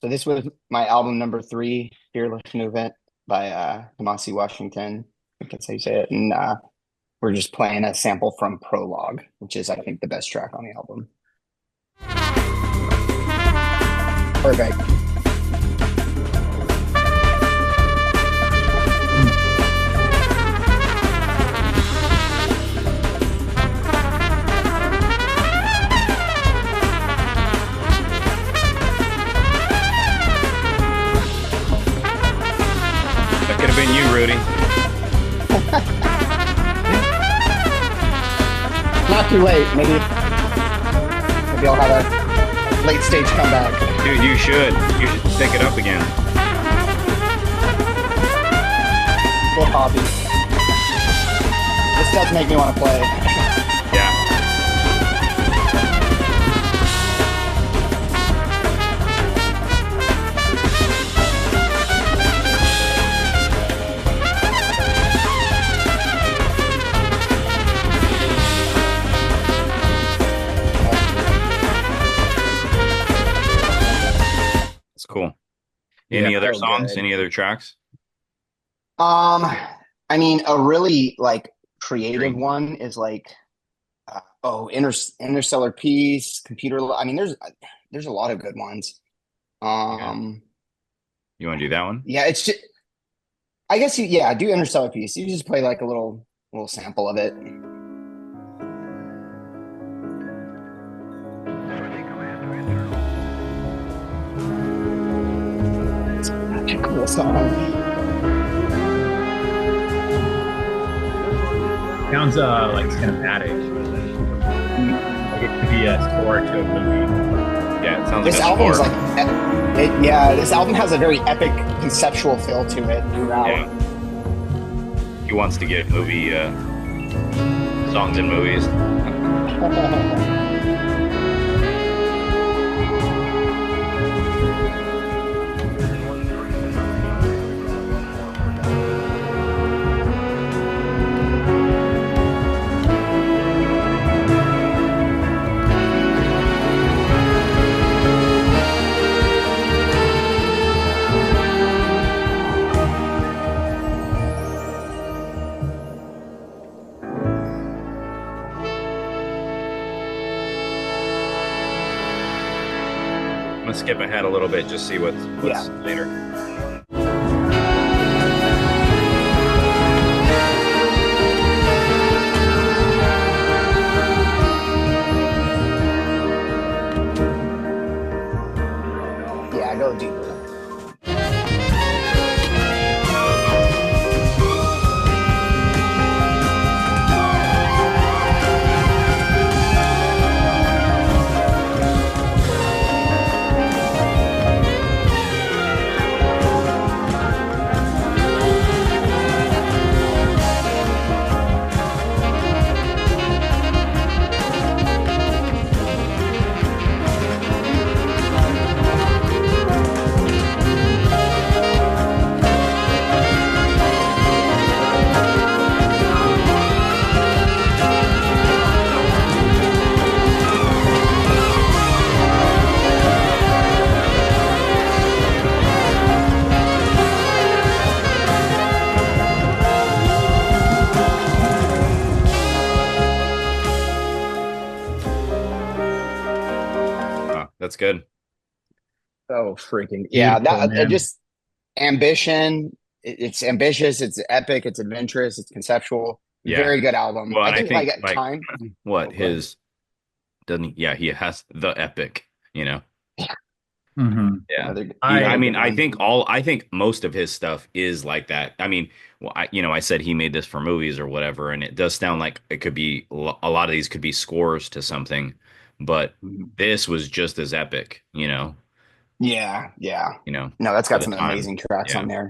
So this was my album number three, Fearless Movement by Kamasi Washington. I think that's how you say it. And we're just playing a sample from Prologue, which is, I think, the best track on the album. Perfect. That could have been you, Rudy. Not too late. Maybe I'll have a late stage comeback. Dude, you should. You should pick it up again. Little hobby. This does make me want to play. Yeah. It's cool. Any other so songs? good. Any other tracks? Um, I mean, a really like creative Dream. one is like Interstellar Peace, Computer. I mean, there's a lot of good ones. Yeah. Um, You want to do that one? yeah, it's just I guess yeah, do Interstellar Peace. You just play like a little sample of it. It's such a cool song. Sounds like cinematic. Like it could be a score to a movie. Yeah, it sounds like This a album is score. like, yeah, this album has a very epic conceptual feel to it throughout. Yeah. He wants to get movie songs in movies. I'm gonna skip ahead a little bit, just see what's Yeah. later. Yeah, go deeper. Oh, that's good. Oh, freaking yeah! Beautiful, That man. just ambition. It's ambitious. It's epic. It's adventurous. It's conceptual. Yeah. Very good album. Well, I and I think like think at like time. what Oh, go ahead. his doesn't he, yeah, he has the epic, you know. Hmm. Yeah. Another I another I mean, good I one. think all I think most of his stuff is like that. I mean, well, I said he made this for movies or whatever, and it does sound like it could be a lot of these could be scores to something, but Mhm. this was just as epic, Yeah, yeah. No, that's for got the some time. amazing tracks Yeah. on there.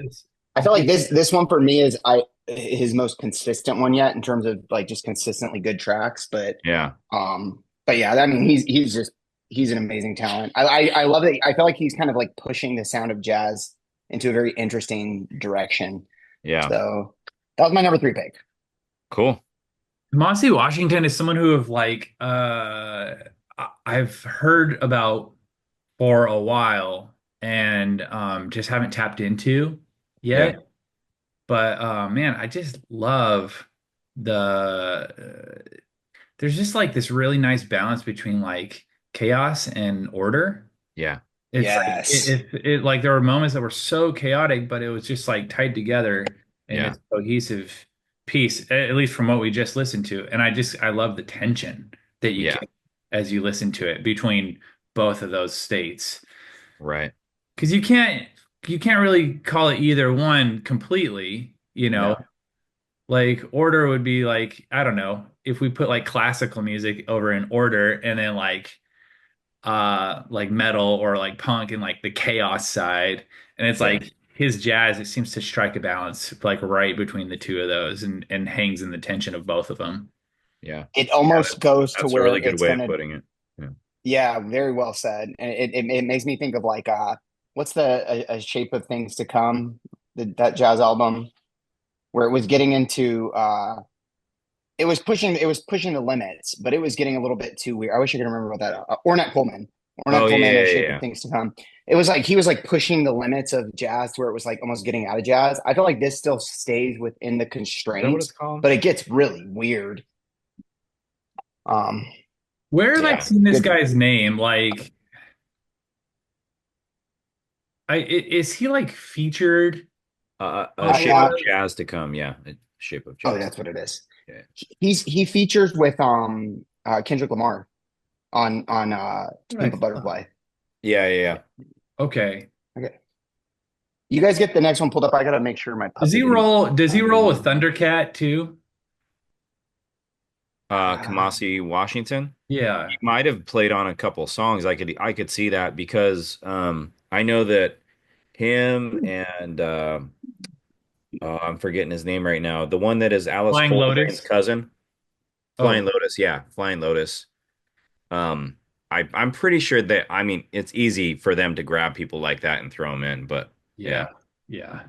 I feel like this one for me is I his most consistent one yet in terms of like just consistently good tracks. Yeah. But yeah, I mean he's an amazing talent. I love it. I feel like he's kind of like pushing the sound of jazz into a very interesting direction. Yeah. So that was my number three pick. Cool. Mossy Washington is someone who have I've heard about for a while, and just haven't tapped into Yeah. yet. But man, I just love there's just like this really nice balance between like chaos and order. Yeah. It's like Yes. like there were moments that were so chaotic, but it was just like tied together in Yeah. this cohesive piece, at least from what we just listened to. And I love the tension that you Yeah. get as you listen to it between both of those states. Right. Because you can't really call it either one completely, you know. No. Like order would be like, I don't know, if we put like classical music over in order and then like metal or like punk and like the chaos side. And it's Yeah. like his jazz, it seems to strike a balance like right between the two of those and hangs in the tension of both of them. Yeah. It Yeah. almost goes to That's a where really good it's way of gonna. putting it. Yeah. Yeah, very well said. And it makes me think of like what's a Shape of Things to Come, that jazz album where it was getting into it was pushing the limits, but it was getting a little bit too weird. I wish I could remember what that Ornette Coleman. Oh Ornette yeah, Coleman, A yeah, Shape of yeah. Things to Come. It was like he was like pushing the limits of jazz to where it was like almost getting out of jazz. I feel like this still stays within the Is that what it's constraints, called? but it gets really weird. Um, Where have I Yeah. seen this good. guy's name? Like, is he like featured A on I shape of Order? jazz to come. Yeah. A shape of Oh, jazz. that's what it is. Yeah. He features with Kendrick Lamar on What I Pimp a thought. Butterfly. Yeah. Yeah. Yeah. Okay. Okay. You guys get the next one pulled up. I gotta make sure my Does puppy he didn't roll? Does he roll with leave. Thundercat too? Kamasi Washington. Yeah. He might have played on a couple songs. I could see that because I know that him and I'm forgetting his name right now. The one that is Alice Flying Coltrane's Lotus. cousin, Oh, Flying Lotus. Yeah, Flying Lotus. Um, I'm pretty sure that I mean it's easy for them to grab people like that and throw them in, but yeah. yeah,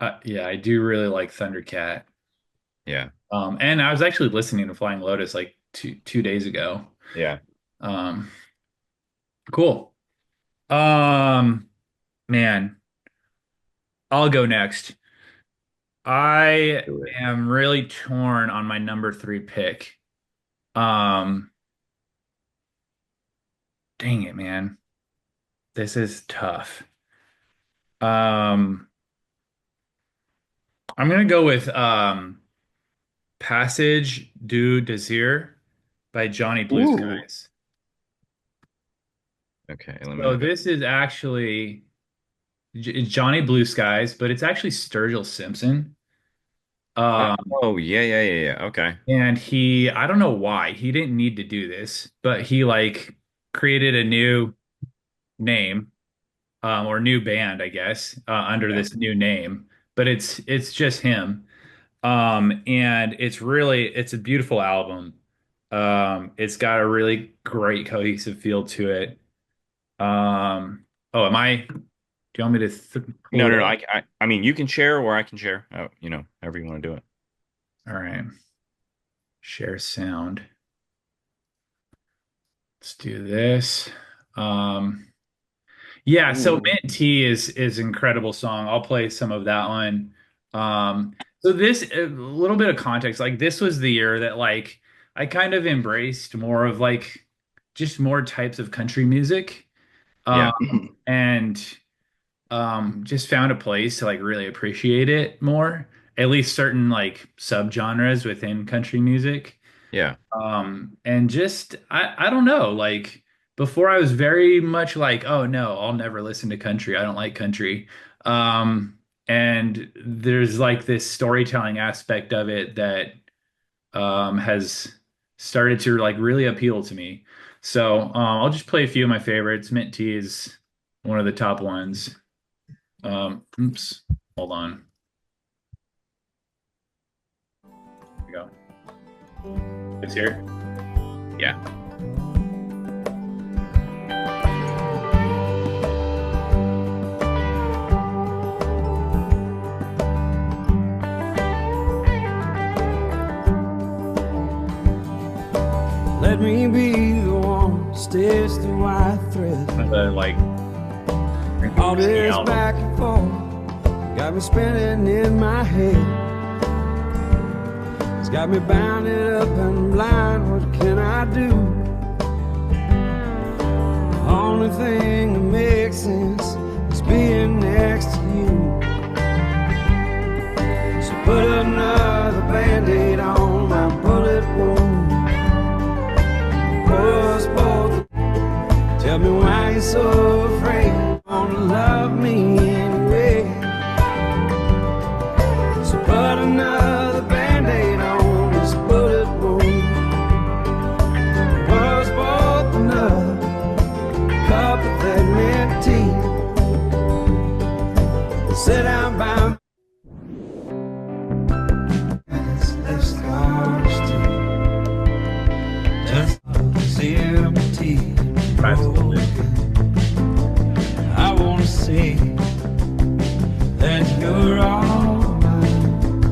Yeah. Yeah, I do really like Thundercat. yeah, And I was actually listening to Flying Lotus like two days ago. yeah. Um, cool. Um, Man, I'll go next. I Do it. am really torn on my number three pick. Um, Dang it, man. This is tough. Um, I'm gonna go with Passage du Désir by Johnny Blue Ooh, Skies. Okay, let me So look at. this is actually it's Johnny Blue Skies, but it's actually Sturgill Simpson. Um, Oh yeah, yeah, yeah, yeah. Okay, and I don't know why, he didn't need to do this, but he like created a new name, or new band, I guess, under yeah, this new name. But it's just him. And it's a beautiful album. It's got a really great cohesive feel to it. Oh, do you want me to pull no, it no, no. up? I mean, you can share or I can share. Oh, however you want to do it. All right. Share sound. Let's do this. Um, yeah, so ooh. Mint T is incredible song. I'll play some of that one. So this a little bit of context, like this was the year that like I kind of embraced more of like just more types of country music. Yeah, Um, and just found a place to like really appreciate it more, at least certain like subgenres within country music. yeah, And just I don't know, like before I was very much like, oh no, I'll never listen to country. I don't like country. And there's like this storytelling aspect of it that has started to like really appeal to me. So I'll just play a few of my favorites. Mint Tea is one of the top ones. Oops, hold on. Here we go. It's here. yeah. Let me be the one, stitch the white thread. One of the like All the this album. back and forth got me spinning in my head. It's got me bounded up and blind. What can I do? The only thing that makes sense is being next to you. So put another band-aid on my bullet wound. Was both. Tell me why you're so afraid. Wanna love me anyway. So put another band-aid on this bullet wound. Was both enough. Cup of that mint tea. Sit down by me. Let's start just empty. I wanna say that you're all mine.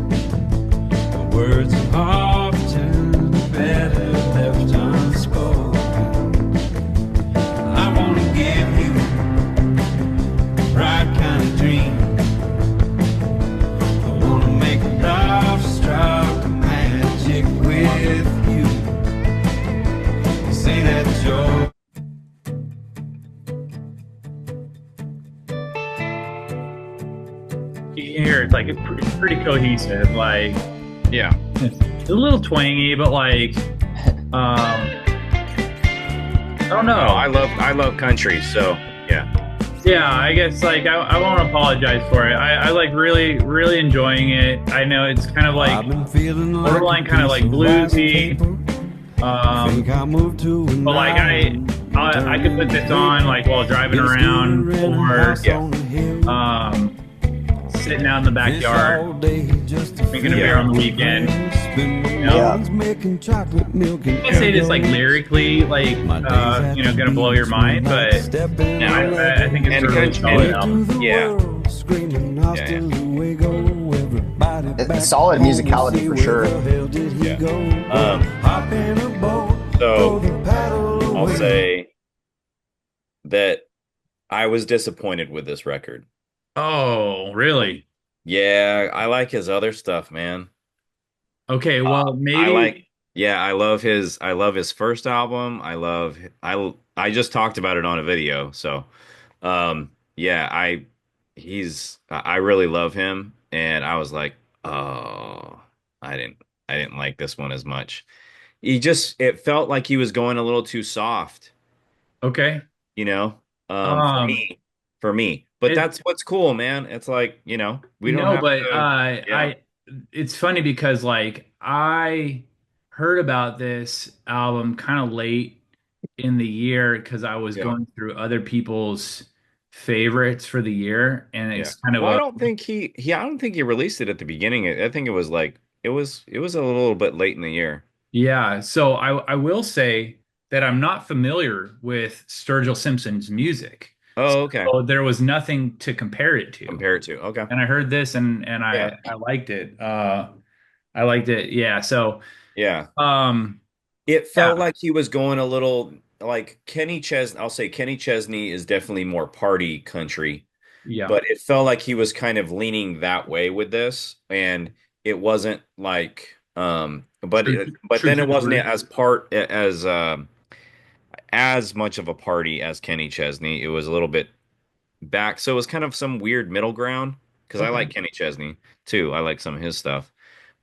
The words are often better left unspoken. I wanna give you the right kind of dream. I wanna make love struck magic with you. You say that you're Here, it's like it's pretty cohesive. Like Yeah. it's a little twangy, but like I don't know. Oh, I love country, so yeah. Yeah, I guess like I won't apologize for it. I like really enjoying it. I know it's kind of like I've been feeling like borderline kind of like bluesy. Think I moved to an But like I could put this on like while driving around or sitting out in the backyard drinking a beer on the weekend. Yeah. I say this like lyrically, like gonna blow your mind, but I think it's a really solid album. Yeah. It's solid musicality for sure. So I'll say that I was disappointed with this record. Oh, really? Yeah, I like his other stuff, man. Okay, well maybe I love his first album. I just talked about it on a video. So yeah, I really love him, and I was like, oh, I didn't like this one as much. It felt like he was going a little too soft, okay. you know, Um, for me. But it, that's what's cool, man. It's like, we don't no, have but to, yeah, it's funny because like I heard about this album kind of late in the year because I was yeah, going through other people's favorites for the year, and yeah. it's kind of Well, I a don't think I don't think he released it at the beginning. I think it was like, it was a little bit late in the year. yeah. So I will say that I'm not familiar with Sturgill Simpson's music, Oh, okay. so there was nothing to compare it to. Compare it to, okay. And I heard this and Yeah. I liked it. I liked it. Yeah. So Yeah. um It yeah, felt like he was going a little like Kenny Chesney. I'll say Kenny Chesney is definitely more party country, yeah. but it felt like he was kind of leaning that way with this, and it wasn't like True, but true then to it the wasn't roots. as much of a party as Kenny Chesney. It was a little bit back, so it was kind of some weird middle ground because I Okay. like Kenny Chesney too. I like some of his stuff.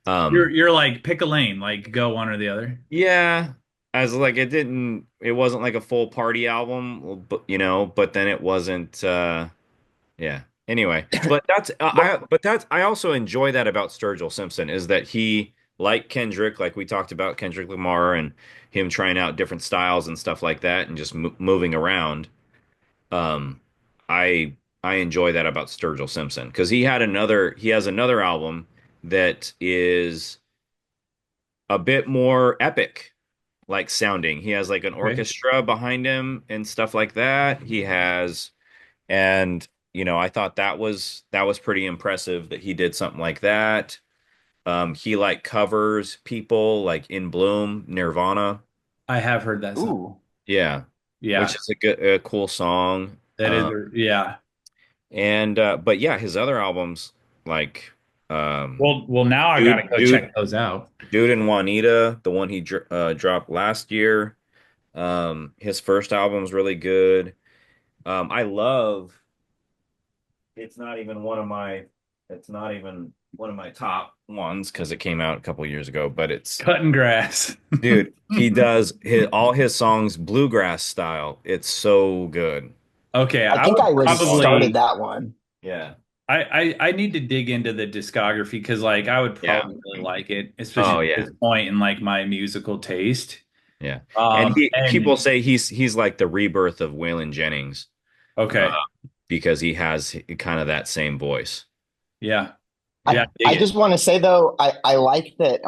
You're Um, you're like pick a lane, like go one or the other. Yeah, as like it wasn't like a full party album, but then it wasn't yeah. Anyway, Well, I also enjoy that about Sturgill Simpson is that he like Kendrick, like we talked about Kendrick Lamar and him trying out different styles and stuff like that and just moving around. Um I enjoy that about Sturgill Simpson because he has another album that is a bit more epic like sounding. He has like an Okay. orchestra behind him and stuff like that. And I thought that was pretty impressive that he did something like that. He like covers people like In Bloom, Nirvana. I have heard that song. ooh, Yeah, which Yeah, is a cool song. that is yeah. And but yeah, his other albums like Well, now I gotta go Dude, check those out. Dude and Juanita, the one he dropped last year. His first album's really good. I love. It's not even one of my. It's not even one of my top ones because it came out a couple years ago. But it's Cutting grass. dude. He does all his songs bluegrass style. It's so good. Okay, I I think would I already probably started that one. Yeah. I need to dig into the discography because like I would Yeah. probably really like it, Oh, especially yeah. at this point in like my musical taste. Yeah. And And people say he's like the rebirth of Waylon Jennings okay, because he has kind of that same voice. yeah, I, yeah, I dig it. just want to say though, I like that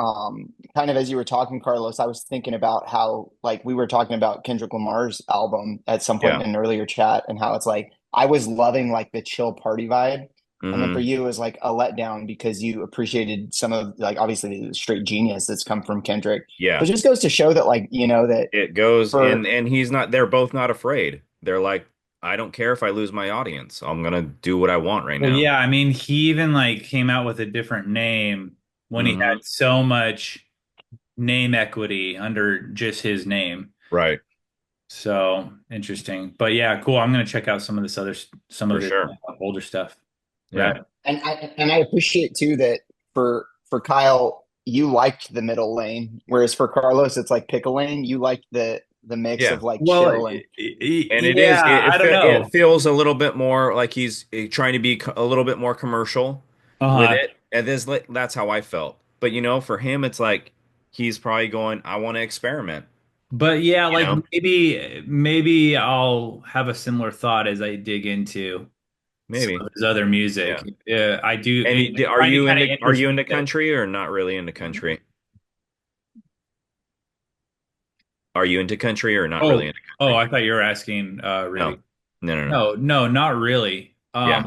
kind of as you were talking, Carlos, I was thinking about how like we were talking about Kendrick Lamar's album at some point Yeah. in an earlier chat and how it's like I was loving like the chill party vibe. And then for Mhm. you it was like a letdown because you appreciated some of like obviously the straight genius that's come from Kendrick. Yeah. But it just goes to show that like, that It goes for and he's not, they're both not afraid. They're like, I don't care if I lose my audience. I'm gonna do what I want right Well, now. yeah, I mean, he even like came out with a different name when he Mhm. had so much name equity under just his name. Right. So interesting. But yeah, cool. I'm gonna check out some of this other some For of his sure. older stuff. Yeah. Right. and I appreciate too that for Kyle, you liked the middle lane, whereas for Carlos, it's like pick a lane. You like the mix Yeah. of like Well, chill and And it is, yeah, I don't know. it feels a little bit more like he's trying to be a little bit more commercial with Uh-huh. it. And that's how I felt. But for him, it's like he's probably going, I want to experiment, But yeah, you like know? maybe I'll have a similar thought as I dig into some Maybe. of his other music. Yeah. Yeah, I do. And I are find it you kind of are you interesting into that, country or not really into country? Are you into country or not really oh, into oh, country? I thought you were asking No. really. No. No, not really. Yeah.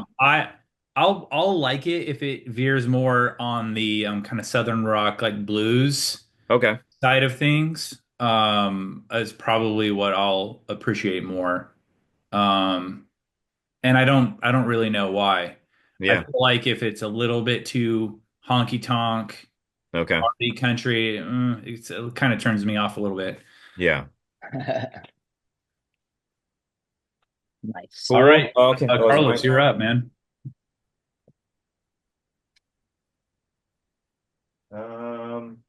I'll like it if it veers more on the kind of southern rock like blues Okay. side of things. Is probably what I'll appreciate more. Um, and I don't really know why. I Yeah. feel like if it's a little bit too honky tonk, Okay. party country, it kind of turns me off a little bit. Yeah. nice. All right, Okay. Oh, is it my Carlos, you're turn? up, man. Um,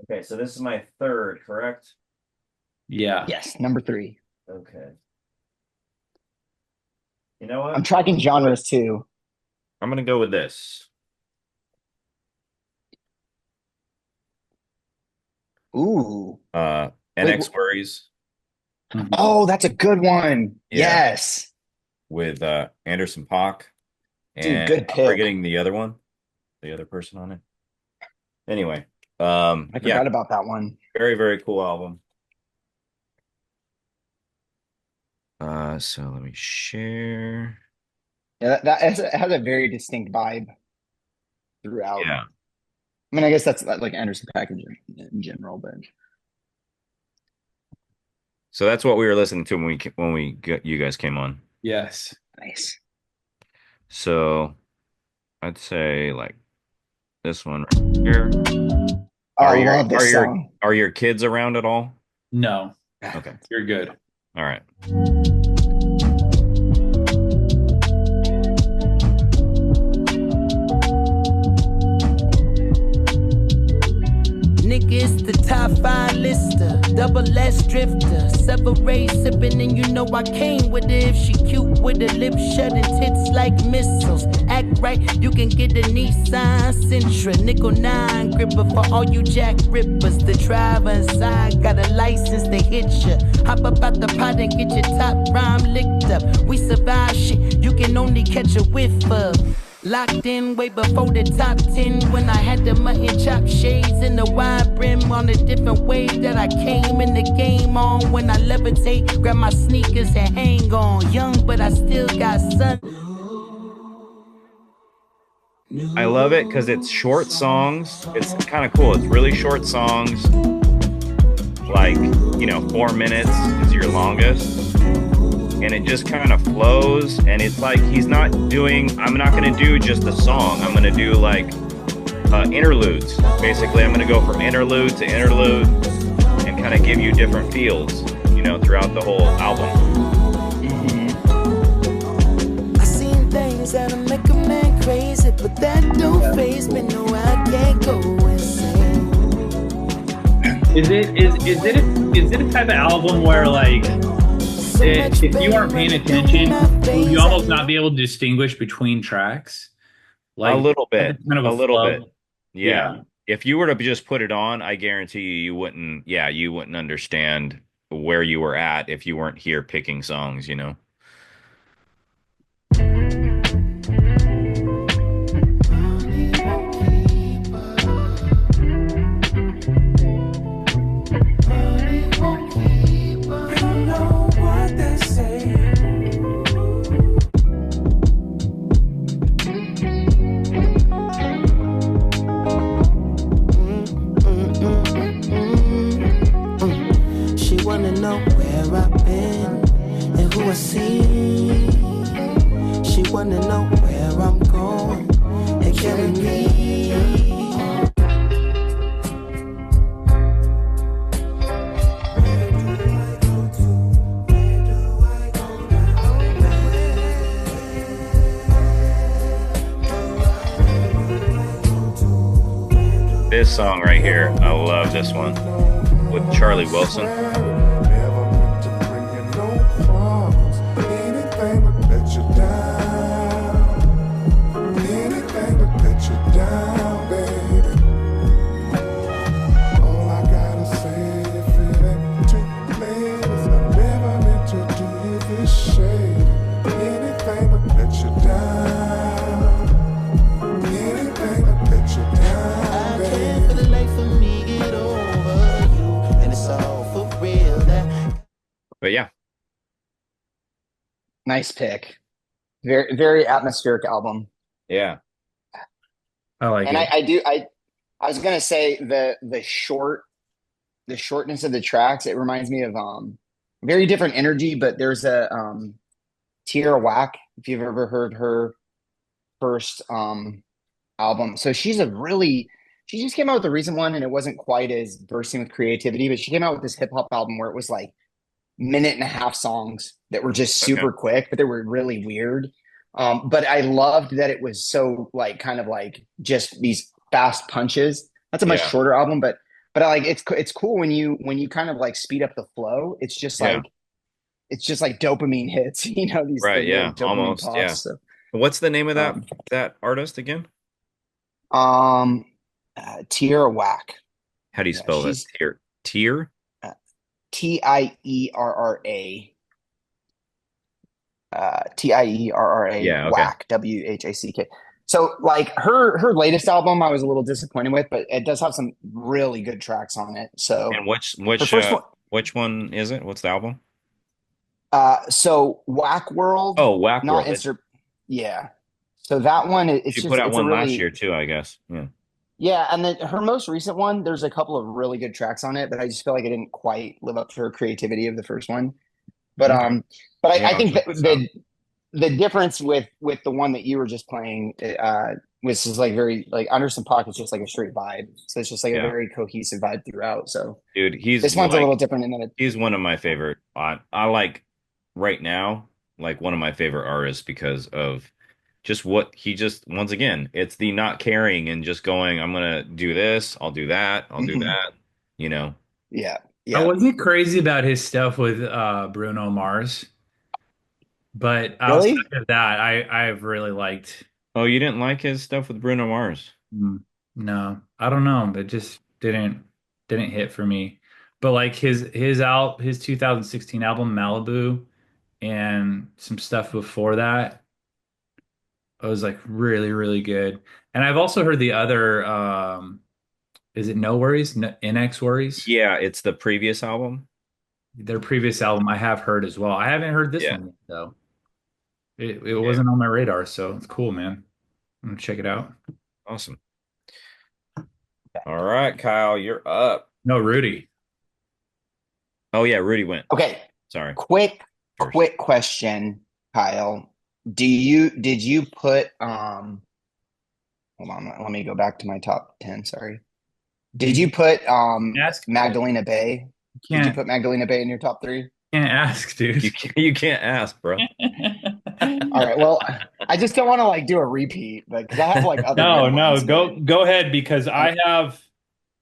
okay, so this is my third, correct? Yeah. Yes, number 3. Okay. You know what? I'm tracking genres too. I'm gonna go with this. Ooh. NX Worries Mhm. Oh, that's a good one. Yeah. Yes. with Anderson .Paak Dude, and good I'm pick. forgetting the other one, the other person on it. Anyway, I yeah, forgot about that one. very, very cool album. So let me share. Yeah, it has a very distinct vibe throughout. Yeah. I mean, I guess that's like Anderson .Paak in general, but So that's what we were listening to when you guys came on. Yes. nice. So I'd say like this one right here. Oh, Are I your love this song. are your kids around at all? No, Okay. you're good. All right. Niggas, the top 5 lister, double S drifter, separate sipping, and you know I came with it. If she cute with her lips shut and tits like missiles, act right, you can get a Nissan Sentra, nickel 9 gripper for all you jack rippers. The driver inside got a license to hit ya. Hop up out the pot and get your top rhyme licked up. We survive shit you can only catch a whiff of. Locked in way before the top 10 when I had the mutton chop shades and the wide brim on a different way that I came in the game on. When I levitate, grab my sneakers and hang on. Young, but I still got sun. I love it because it's short songs. It's kind of cool. It's really short songs. Like 4 minutes is your longest, and it just kind of flows. And it's like I'm not going to do just a song. I'm going to do like interludes. Basically, I'm going to go from interlude to interlude and kind of give you different feels, throughout the whole album. I seen things that'll make a man crazy, but that don't faze me. No, I can't go insane. Is it a type of album where like if you aren't paying attention, you almost not be able to distinguish between tracks? Like A little bit, kind of a little flow. bit. Yeah. If you were to just put it on, I guarantee you wouldn't understand where you were at if you weren't here picking songs. She wanna know where I've been and who I see. She wanna know where I'm going and carry me. This song right here, I love this one with Charlie Wilson. Never meant to bring you no problems. Anything but let you down. Anything but let you down, baby. All I gotta say, if it ain't too late, is I never meant to do you this shade. Anything but let you down. Anything but let you down, I can't baby. for the life of me get over you, and it's all for real. That But yeah, Nice pick. Very, very atmospheric album. yeah. I like And it. I was gonna say the shortness of the tracks, it reminds me of very different energy, but there's a Tierra Whack, if you've ever heard her first album. So she just came out with a recent one, and it wasn't quite as bursting with creativity, but she came out with this hip hop album where it was like minute and a half songs that were just Okay. super quick, but they were really weird. But I loved that it was so like kind of like just these fast punches. That's a much Yeah. shorter album, but I like it's cool when you kind of like speed up the flow. It's just Yeah. like it's just like dopamine hits, these Right, little yeah, dopamine almost, pops. yeah. So, What's the name of um, that artist again? Tierra Whack, How do you yeah, spell that? she's Tier? Tierra. Tierra Yeah, okay. Whack, Whack. So like her latest album I was a little disappointed with, but it does have some really good tracks on it. So And which her which first one, which one is it? What's the album? so Whack World, Oh, Whack not World. Insta, yeah. So that one, it's She just put out it's a one last really year too, I guess. Yeah. yeah, and then her most recent one, there's a couple of really good tracks on it, but I just feel like it didn't quite live up to her creativity of the first one. But Okay. Yeah, I I'll think check that this out. the difference with the one that you were just playing was just like very like Under Some Pockets, just like a straight vibe. So it's just like a Yeah. very cohesive vibe throughout. So Dude, this one's a little different in that he's one of my favorite. I like right now, like one of my favorite artists because of just what he just once again, it's the not caring and just going, I'm gonna do this, I'll do that, I'll do Mhm. that, you know. Yeah, I yeah. wasn't crazy about his stuff with Bruno Mars, but outside Really? of that, I've really liked. Oh, you didn't like his stuff with Bruno Mars? No, I don't know. It just didn't hit for me. But like his 2016 album Malibu and some stuff before that, it was like really good. And I've also heard the other is it No Worries? No, NX Worries? Yeah, it's the previous album. Their previous album I have heard as well. I haven't heard this Yeah. one yet, though. It wasn't on my radar, so it's cool, man. I'm gonna check it out. Awesome. All right, Kyle, you're up. No, Rudy. Oh yeah, Rudy went. Okay, Sorry. quick First. quick question, Kyle. Did you put hold on, let me go back to my top 10, sorry. Did you put Ask Magdalena Bay? Did you Can't put Magdalena Bay in your top 3? can't ask, dude. You can't ask, bro. All right, well, I just don't want to like do a repeat, but because I have like other No, good no, ones. go ahead because I have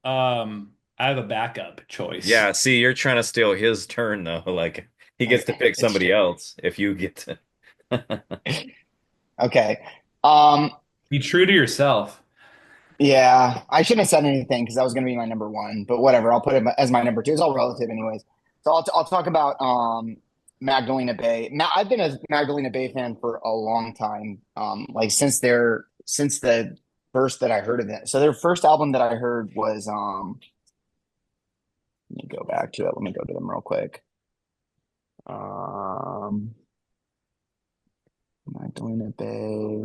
a backup choice. Yeah, see, you're trying to steal his turn though. Like he gets to pick somebody else if you get to. Okay. Be true to yourself. Yeah, I shouldn't have said anything because that was going to be my number 1, but whatever. I'll put it as my number 2. It's all relative, anyways. So I'll talk about Magdalena Bay. I've been a Magdalena Bay fan for a long time. Like since the first that I heard of it. So their first album that I heard was let me go back to it. Let me go to them real quick. Magdalena Bay.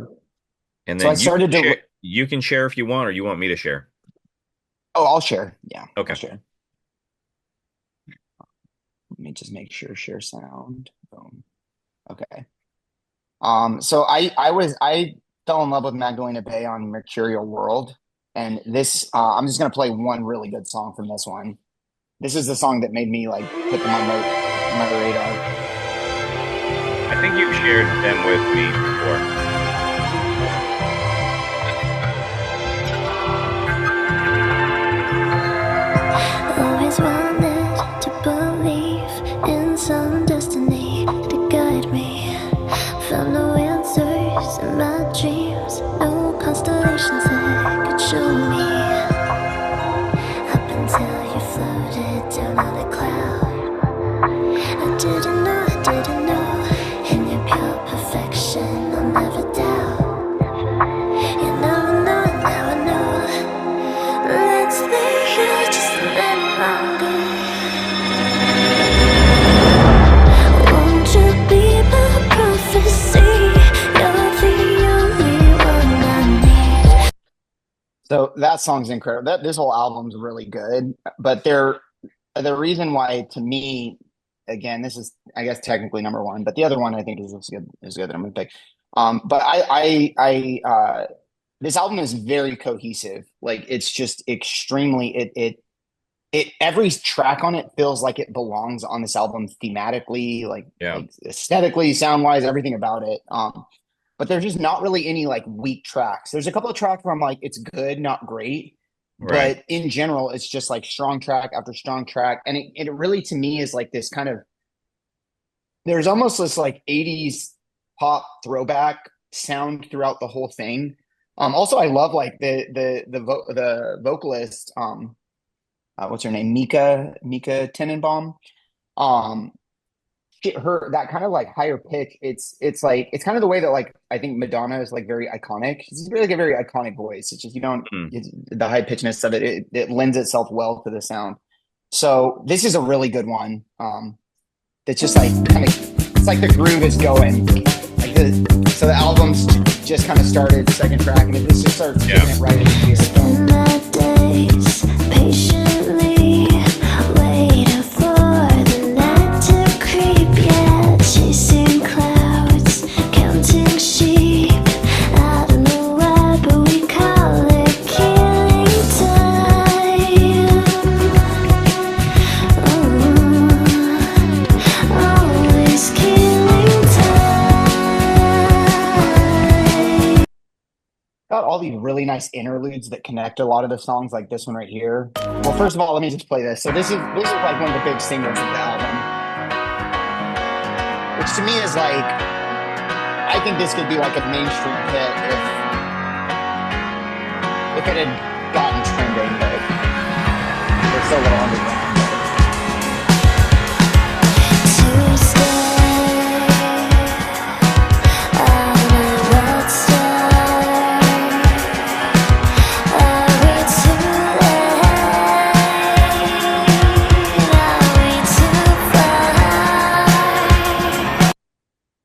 And So then I started to. you can share if you want, or you want me to share. Oh, I'll share. Yeah. Okay. I'll share. Let me just make sure share sound. Boom. Okay. So I fell in love with Magdalena Bay on Mercurial World, and this I'm just gonna play one really good song from this one. This is the song that made me like put them on my radar. I think you've shared them with me before. Always wanted to believe in some destiny to guide me. Found no answers in my dreams, no constellations that could show me. Up until you floated down on a cloud, I didn't know. In your pure perfection, I'll never doubt. You never know, now I know. Let's lay here just a little longer. Won't you be my prophecy? You're the only one I need. So that song's incredible. This whole album's really good, but the reason why to me, again, this is I guess technically number 1, but the other one I think is good that I'm gonna pick. But this album is very cohesive. Like it's just extremely it every track on it feels like it belongs on this album thematically, like aesthetically, sound wise, everything about it. But there's just not really any like weak tracks. There's a couple of tracks where I'm like, it's good, not great. Right. But in general, it's just like strong track after strong track. And it really to me is like this kind of there's almost this like 80s pop throwback sound throughout the whole thing. Also I love like the vocalist, what's her name? Mika Tenenbaum. Her that kind of like higher pitch, it's like it's kind of the way that like I think Madonna is like very iconic. It's really like a very iconic voice. It's just you don't the high pitchedness of it lends itself well to the sound. So this is a really good one. That's just like kind of it's like the groove is going. So the album's just kind of started, second track, and it just starts getting it right in here. In my days, patiently waiting for the night to creep. Yeah, chasing clouds, counting sheep. I don't know why, but we call it killing time. Always killing time. Got all these really nice interludes that connect a lot of the songs, like this one right here. Well, first of all, let me just play this. So this is like one of the big singles of the album, which to me is like, I think this could be like a mainstream hit if it had gotten trending, but it's still a little underground.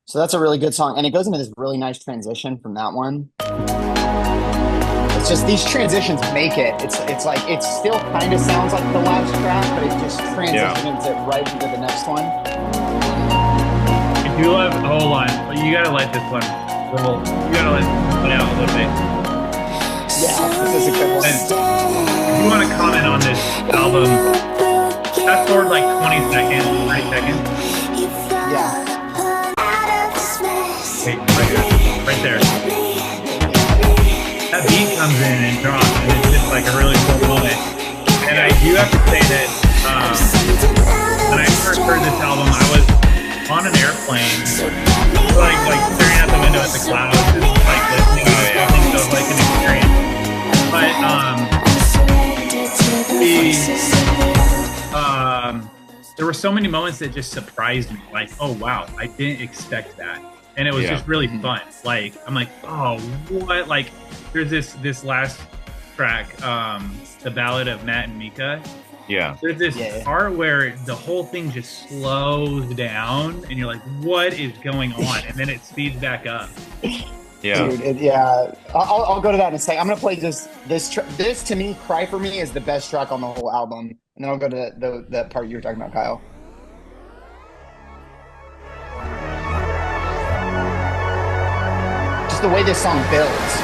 So that's a really good song, and it goes into this really nice transition from that one. This it's just these transitions make it. It's like it still kind of sounds like the last track, but it just transitions it right into the next one. If you love, hold on, you gotta let this one. You gotta let it play out a little bit. Yeah, this is a good one. If you want to comment on this album, fast forward like 20 seconds, 30 seconds. Yeah. Wait, right there. That beat comes in and drops, and it's just like a really cool moment. And I do have to say that when I first heard this album, I was on an airplane, like staring out the window at the clouds, and like listening to something. So it was like an experience. But there were so many moments that just surprised me. Like, oh wow, I didn't expect that, and it was just really fun. Like, I'm like, oh what? Like, there's this last track, the Ballad of Matt and Mika. Yeah. There's this part where the whole thing just slows down, and you're like, what is going on? And then it speeds back up. Yeah. Dude, I'll go to that in a second. I'm gonna play this to me, Cry For Me is the best track on the whole album. And then I'll go to the part you were talking about, Kyle. Just the way this song builds.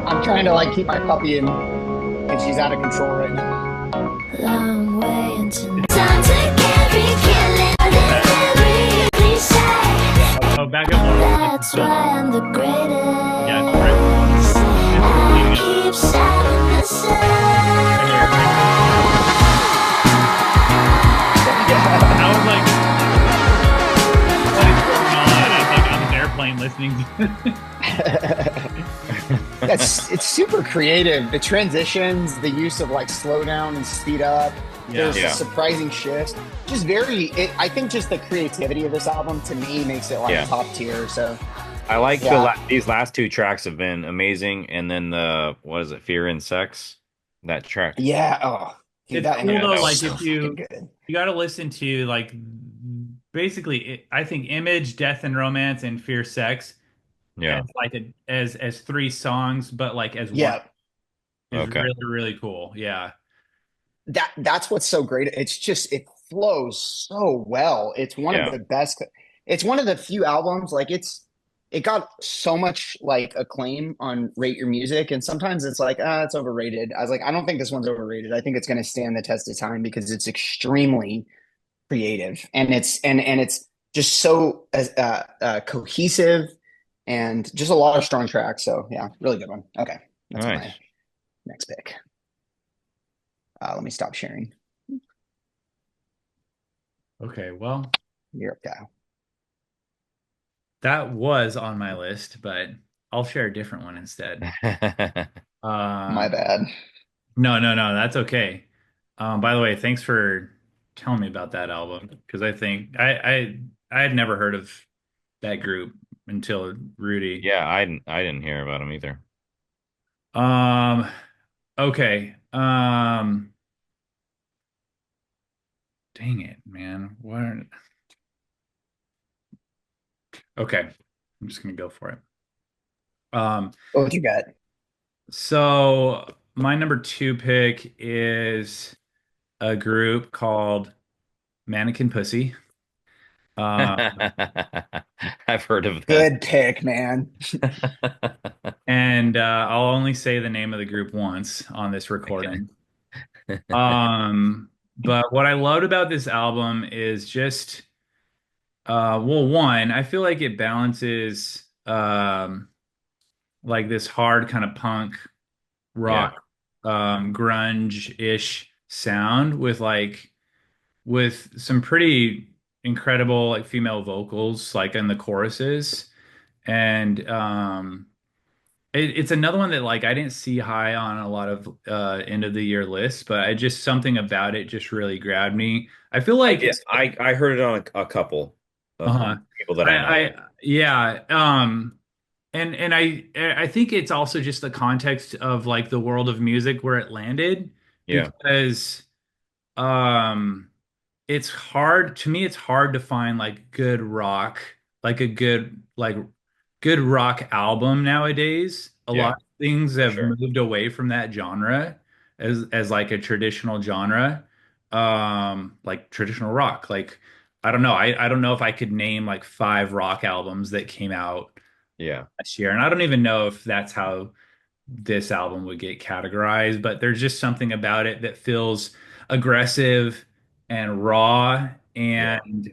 I'm trying to like keep my puppy in, and she's out of control right now. Long way until time to carry killing. Every cliche. Oh, back up. That's why I'm the greatest. Yeah, it's I keep shouting the sun. I was like, what is going on? I was like on an airplane listening to It's super creative. The transitions, the use of like slow down and speed up. There's a surprising shifts. Just I think just the creativity of this album to me makes it like top tier. So I like these last two tracks have been amazing, and then what is it, Fear and Sex, that track. Yeah. Oh, dude, it's cool though. Like so if you got to listen to like basically, I think Image, Death and Romance, and Fear Sex. Yeah. As like as three songs, but like as one. It's really, really cool. Yeah. That's what's so great. It's just it flows so well. It's one of the best. It's one of the few albums like it got so much like acclaim on Rate Your Music, and sometimes it's like it's overrated. I was like, I don't think this one's overrated. I think it's going to stand the test of time because it's extremely creative and it's just so cohesive and just a lot of strong tracks. So yeah, really good one. Okay, that's my next pick. Let me stop sharing. Okay, well, you're up, Kyle. That was on my list, but I'll share a different one instead. My bad. No, that's okay. By the way, thanks for telling me about that album because I think I had never heard of that group until Rudy. Yeah, I didn't hear about him either. Okay. Dang it, man. What? Okay. I'm just gonna go for it. What you got? So my number two pick is a group called Mannequin Pussy. Uh, I've heard of them. Good pick, man. and I'll only say the name of the group once on this recording. But what I loved about this album is just well, one, I feel like it balances like this hard kind of punk Yeah, rock grunge-ish sound with some pretty incredible like female vocals like in the choruses and it's another one that like I didn't see high on a lot of end of the year lists, but I just something about it just really grabbed me. I feel I like did. I heard it on a couple of uh people that I know. I yeah and I think it's also just the context of like the world of music where it landed Yeah, because um it's hard to me, it's hard to find like good rock, like a good rock album nowadays. A yeah, lot of things for have sure. moved away from that genre as like a traditional genre. Like traditional rock. Like I don't know. I don't know if I could name like five rock albums that came out Yeah, last year. And I don't even know if that's how this album would get categorized, but there's just something about it that feels aggressive and raw yeah, and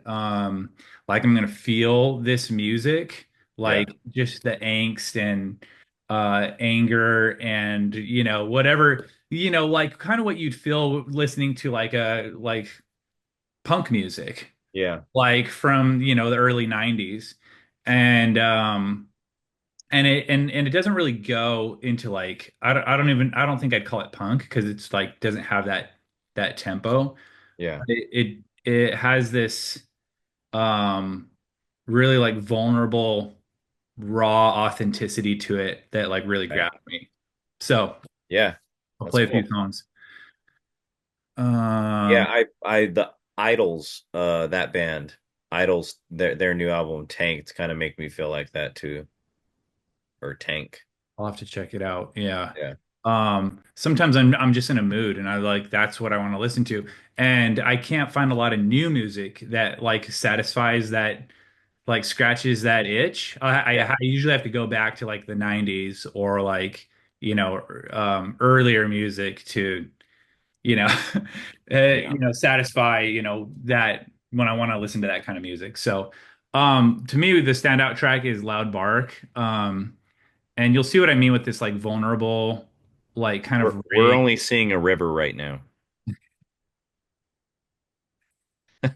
like I'm gonna feel this music, yeah, like just the angst and anger and whatever, like kind of what you'd feel listening to like a like punk music yeah, like from the early 90s and and it doesn't really go into like I don't think I'd call it punk because it's like doesn't have that tempo. yeah, But it has this um really like vulnerable raw authenticity to it that like really right. grabbed me. So Yeah. I'll That's play a few cool. songs. Yeah, Um the Idols, that band, Idols, their new album Tanked kind of make me feel like that too, or Tank. I'll have to check it out. Yeah. Yeah, Sometimes I'm just in a mood and I like that's what I want to listen to. And I can't find a lot of new music that like satisfies that like scratches that itch. yeah, I usually have to go back to like the 90s or like earlier music to you know yeah, satisfy that when I want to listen to that kind of music. So to me the standout track is Loud Bark. And you'll see what I mean with this like vulnerable, like kind of we're rig. only seeing a river right now. I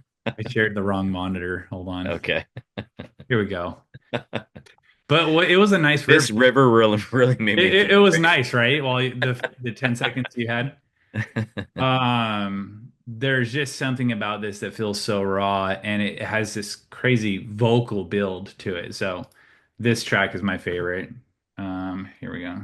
shared the wrong monitor. Hold on. Okay. Here we go. But it was a nice river. This river really made me It think was of nice, right? Well, the 10 seconds you had. pictures. There's just something about this that feels so raw and it has this crazy vocal build to it. So this track is my favorite. Here we go.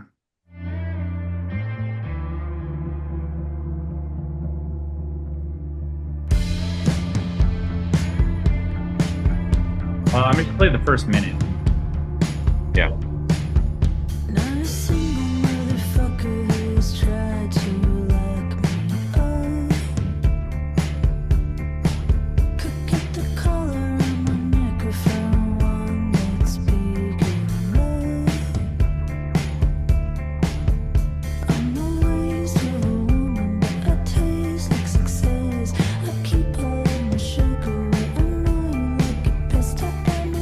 I'm just play the first minute. Yeah. Not a single motherfucker has tried to lock me up. Could get the collar on my neck if I want that's big enough. I'm always of a woman, but I taste like success. I keep all my sugar. I know you like it best. I am a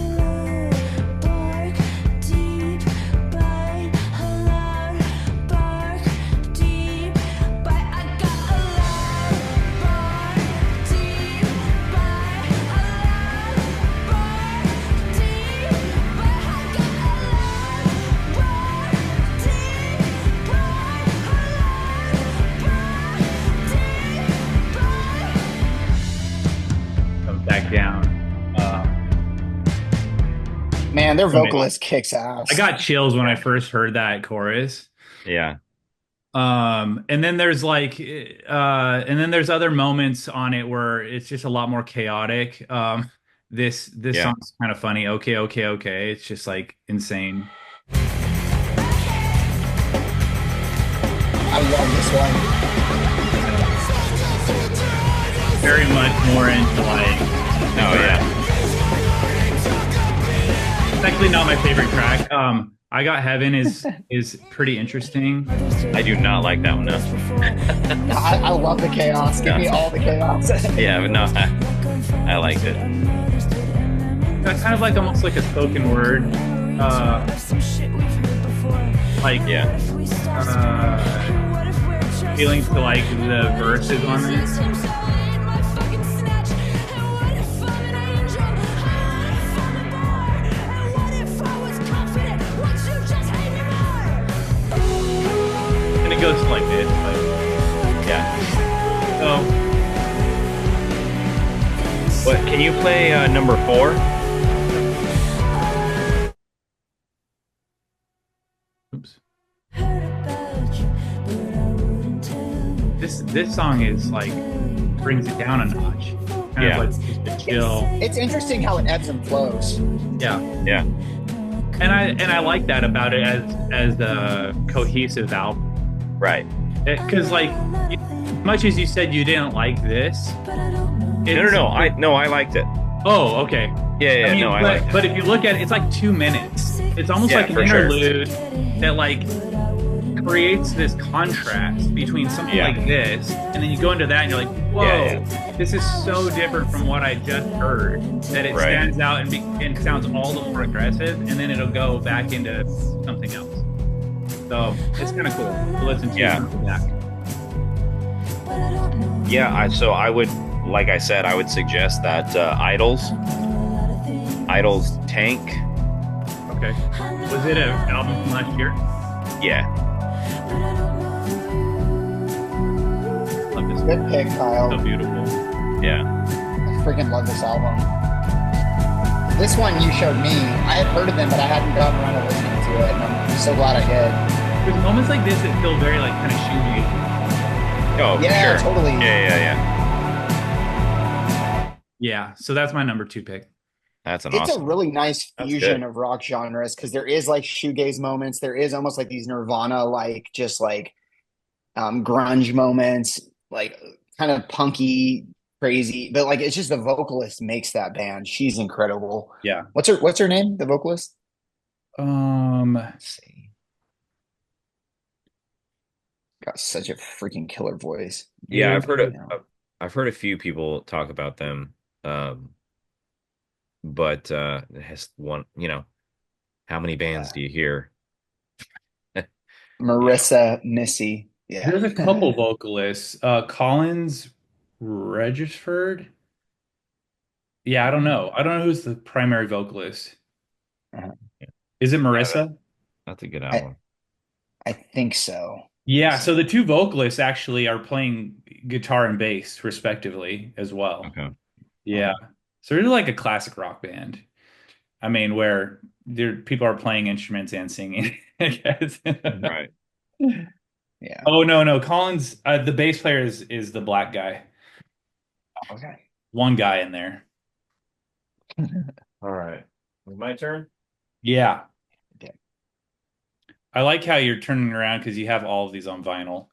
bark deep bite, a loud bark deep bite. I got a loud bark deep bite, a loud bark deep bite. I got a loud bark deep bite, a loud bark deep bite. Comes back down. Man, their Okay. vocalist kicks I ass. got chills when I first heard that chorus. Yeah. And then there's like, and then there's other moments on it where it's just a lot more chaotic. This Yeah. song's kind of funny. Okay, okay, okay. It's just like insane. I love this one. Very much more into like. Oh yeah. It's actually not my favorite track. I Got Heaven is pretty interesting. I do not like that one. No. I love the chaos. Give me all the chaos. Yeah, but no, I liked it. That's kind of like almost like a spoken word, like Yeah. feeling to like the verses on this. And it goes like this, but Yeah. so What? Can you play number 4? oops. This song is like brings it down a notch. Kind Yeah. of like just a chill. It's interesting how it ebbs and flows. Yeah. Yeah. And I like that about it as a cohesive album. Right. Because like as much as you said you didn't like this, No. I liked it. Oh, okay. Yeah. No, I liked it. but if you look at it, it's like 2 minutes. It's almost Yeah, like an for sure. interlude that like creates this contrast between something Yeah. like this, and then you go into that and you're like, whoa, Yeah, this is so different from what I just heard that it Right. stands out and sounds all the more aggressive, and then it'll go back into something else. So it's kind of cool to listen to. Yeah. Back. Yeah. So I would, like I said, I would suggest that Idols Tank. Okay. Was it an album from last year? Yeah. Love this. Good pick, Kyle. So beautiful. Yeah. I freaking love this album. This one you showed me. I had heard of them, but I hadn't gotten around to listening to it, and I'm so glad I did. There's moments like this that feel very like kind of shoegazy. Oh, Yeah, for sure. totally. Yeah. Yeah, so that's my number 2 pick. That's an It's awesome. a really nice That's fusion good. of rock genres because there is like shoegaze moments. There is almost like these Nirvana, like just like grunge moments, like kind of punky, crazy. But like it's just the vocalist makes that band. She's incredible. Yeah. What's her name? The vocalist? Let's see. Got such a freaking killer voice. Yeah, Yeah. I've heard a few people talk about them. But it has one, how many bands do you hear? Marissa Missy. Yeah. There's a couple vocalists. Collins Regisford. Yeah, I don't know. I don't know who's the primary vocalist. Uh-huh. Is it Marissa? That's a good album. I think so. Yeah, so the 2 vocalists actually are playing guitar and bass respectively as well. Okay. Yeah. So they're like a classic rock band. I mean, where people are playing instruments and singing, I guess. Right. Yeah. Oh no. Collins, the bass player is the black guy. Okay. One guy in there. All right. My turn? Yeah. Okay. I like how you're turning around because you have all of these on vinyl.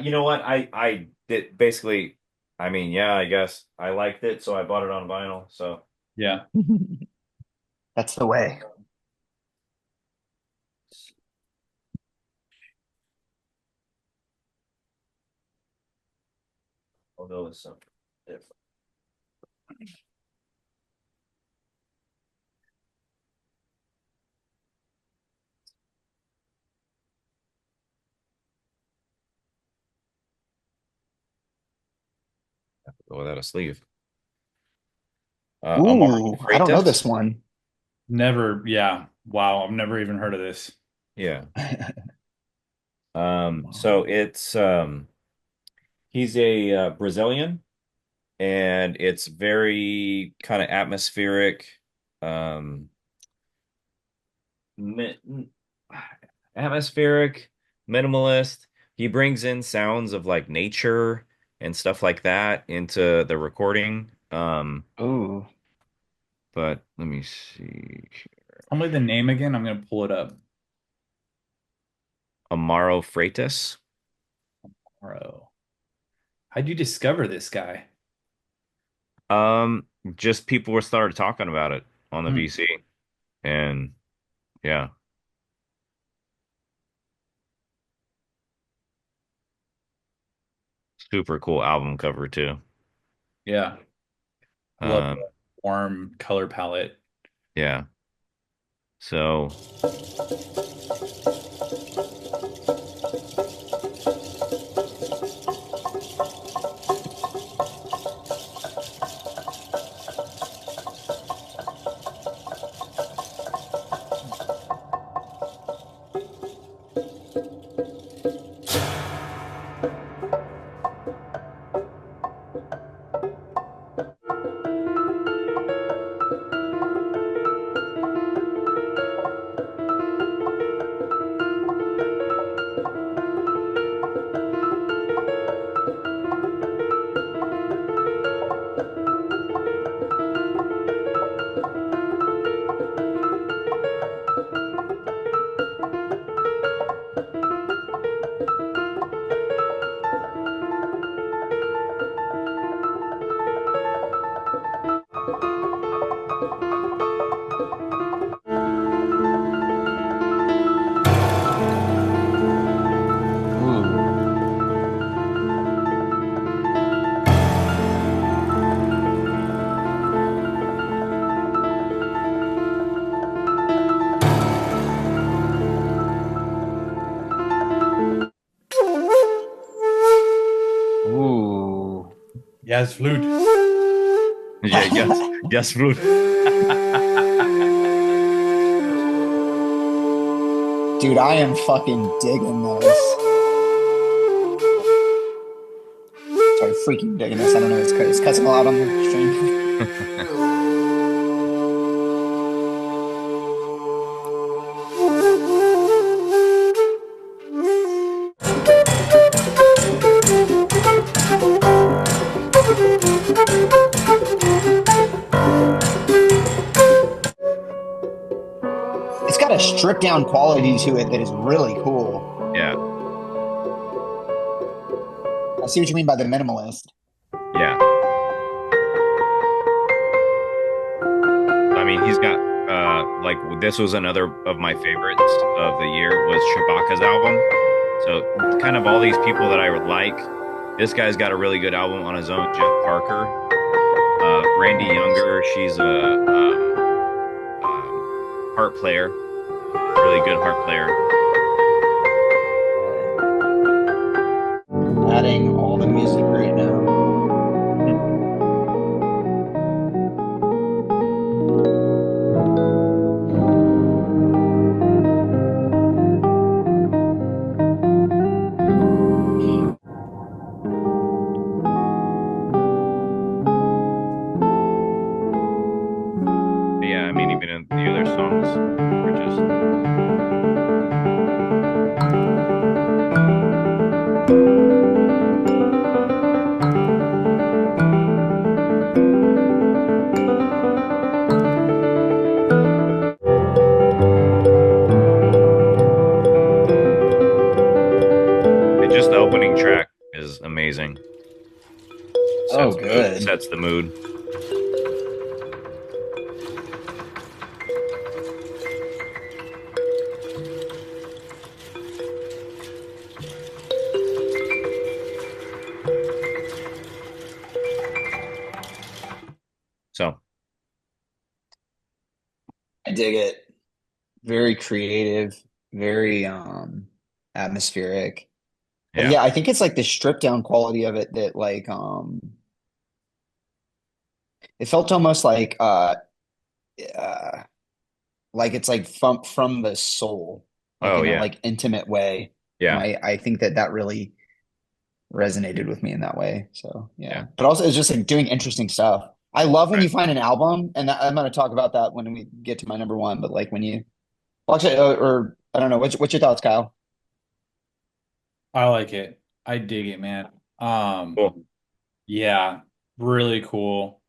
You know what? I did basically, I mean, yeah, I guess I liked it, so I bought it on vinyl. So Yeah. That's the way. I'll go with something different. Go without a sleeve. Ooh, I don't know Freitas? this one. Never. Yeah. Wow. I've never even heard of this. Yeah. So it's he's a Brazilian, and it's very kind of atmospheric, mi atmospheric, minimalist. He brings in sounds of like nature and stuff like that into the recording. Ooh. But let me see. Tell me the name again. I'm gonna pull it up. Amaro Freitas. Bro, how'd you discover this guy? Um, just people were started talking about it on the Hmm. VC, and yeah, super cool album cover too. Yeah, I love Um, the warm color palette. yeah. So, Ooh. Ooh. Yes, flute. yeah, yes, yes, Ruth. Dude, I am fucking digging this. Sorry, freaking digging this. I don't know. It's cussing a lot on the stream. It's got a stripped down quality to it that is really cool. Yeah, I see what you mean by the minimalist. yeah. I mean, he's got like this was another of my favorites of the year was Shabaka's album. So kind of all these people that I would like. This guy's got a really good album on his own. Jeff Parker, Brandy Younger. She's a harp player, really good harp player. Adding all the music right now. But yeah, I mean, even in the other songs are just just the opening track is amazing. Oh, Sets good. sets the mood. So I dig it. Very creative, very atmospheric. But yeah, yeah, I think it's like the stripped down quality of it that it felt almost uh like it's like from the soul, like oh in a yeah, like intimate way. And yeah, I think that that really resonated with me in that way. So yeah. yeah, but also it's just like doing interesting stuff. I love when Right. you find an album, and I'm going to talk about that when we get to my number one. But like when you, well, actually, or I don't know, what's your thoughts, Kyle? I like it. I dig it, man. Cool. Yeah, really cool.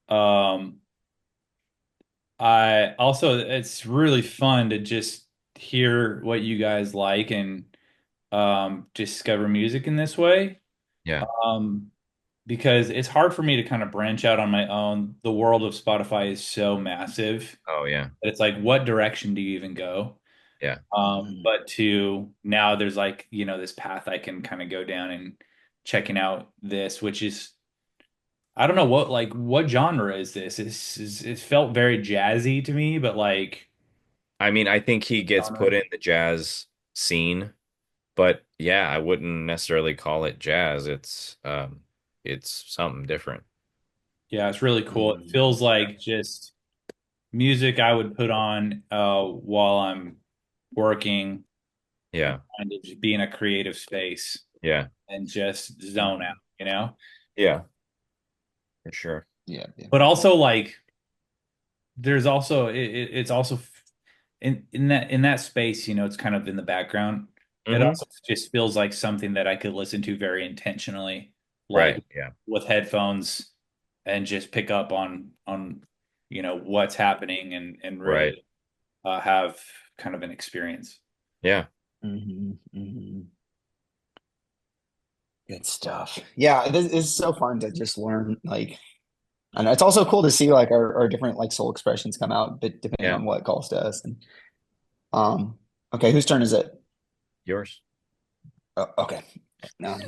Um, I also it's really fun to just hear what you guys like and discover music in this way. Yeah. Um, because it's hard for me to kind of branch out on my own. The world of Spotify is so massive Oh yeah. that it's like, what direction do you even go? Yeah. But to now there's like, this path I can kind of go down and checking out this, which is, I don't know what genre is this? It felt very jazzy to me, but like I mean, I think he gets put genre. in the jazz scene, but yeah, I wouldn't necessarily call it jazz. It's something different. Yeah, it's really cool. It feels like just music I would put on while I'm working and Yeah. kind of just be in a creative space Yeah. and just zone out. Yeah, for sure. Yeah. But also like there's also it's also in that space, it's kind of in the background. It Mhm. also just feels like something that I could listen to very intentionally, like Right. Yeah. with headphones and just pick up on what's happening and Right. really have kind of an experience. Yeah. Good stuff. Yeah, it's so fun to just learn like, and it's also cool to see like our different like soul expressions come out, but depending Yeah. on what calls to us. And okay, whose turn is it? Yours. Oh, okay. No.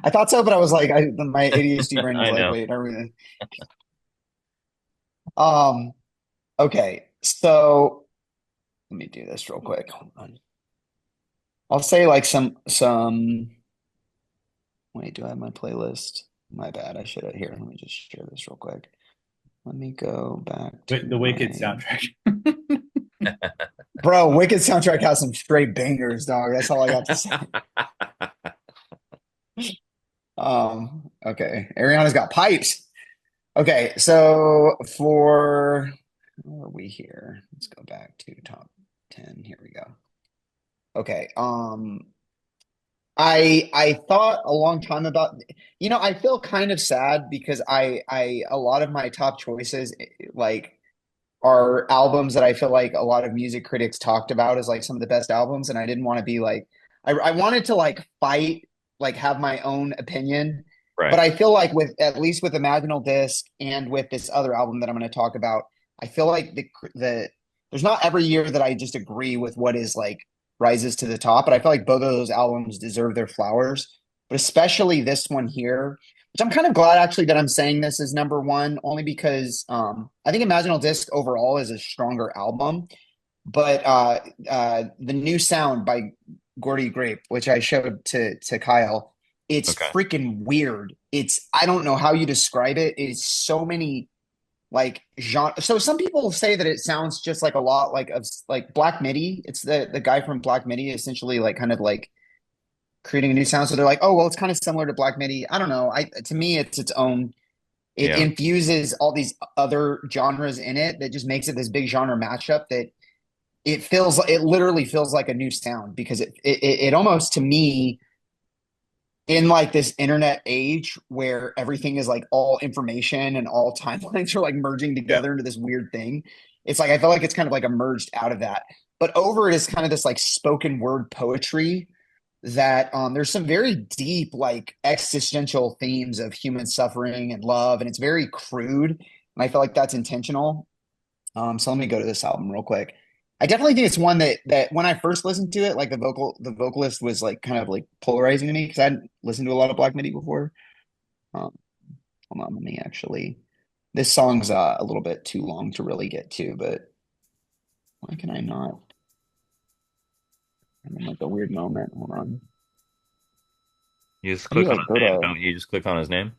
I thought so, but I was like, my ADHD brain was I like, know. wait, are we um okay, so let me do this real quick. Hold on. I'll say like some wait, do I have my playlist? My bad. I should have here. Let me just share this real quick. Let me go back to The Wicked my soundtrack. bro. Wicked soundtrack has some straight bangers, dog. That's all I got to say. Okay. Ariana's got pipes. Okay, so for where are we here? Let's go back to top 10. Here we go. Okay. I thought a long time about, I feel kind of sad because a lot of my top choices like are albums that I feel like a lot of music critics talked about as like some of the best albums, and I didn't want to be like I wanted to like fight, like have my own opinion, but Right. I feel like with at least with Imaginal Disc and with this other album that I'm going to talk about, I feel like there's not every year that I just agree with what is like rises to the top, but I feel like both of those albums deserve their flowers, but especially this one here, which I'm kind of glad actually that I'm saying this is number one, only because I think Imaginal Disc overall is a stronger album. But the new sound by Gordy Grape, which I showed to Kyle, it's Okay. freaking weird. I don't know how you describe it. It's so many like genre. So some people say that it sounds just like a lot like of like Black Midi. It's the guy from Black Midi essentially like kind of like creating a new sound. So they're like, oh well, it's kind of similar to Black Midi. I don't know. To me, it's its own. It Yeah. infuses all these other genres in it that just makes it this big genre mashup that it literally feels like a new sound because it almost to me in like this internet age where everything is like all information and all timelines are like merging Yeah. together into this weird thing. It's like I feel like it's kind of like emerged out of that. But over it is kind of this like spoken word poetry that there's some very deep like existential themes of human suffering and love, and it's very crude. And I feel like that's intentional. So let me go to this album real quick. I definitely think it's one that when I first listened to it, like the vocalist was like kind of like polarizing to me because I hadn't listened to a lot of Black Midi before. Um, hold on, let me actually. This song's a little bit too long to really get to, but why can I not? I'm in like a weird moment. Hold on. You just How do you click on like his go name, to? don't you? Just click on his name.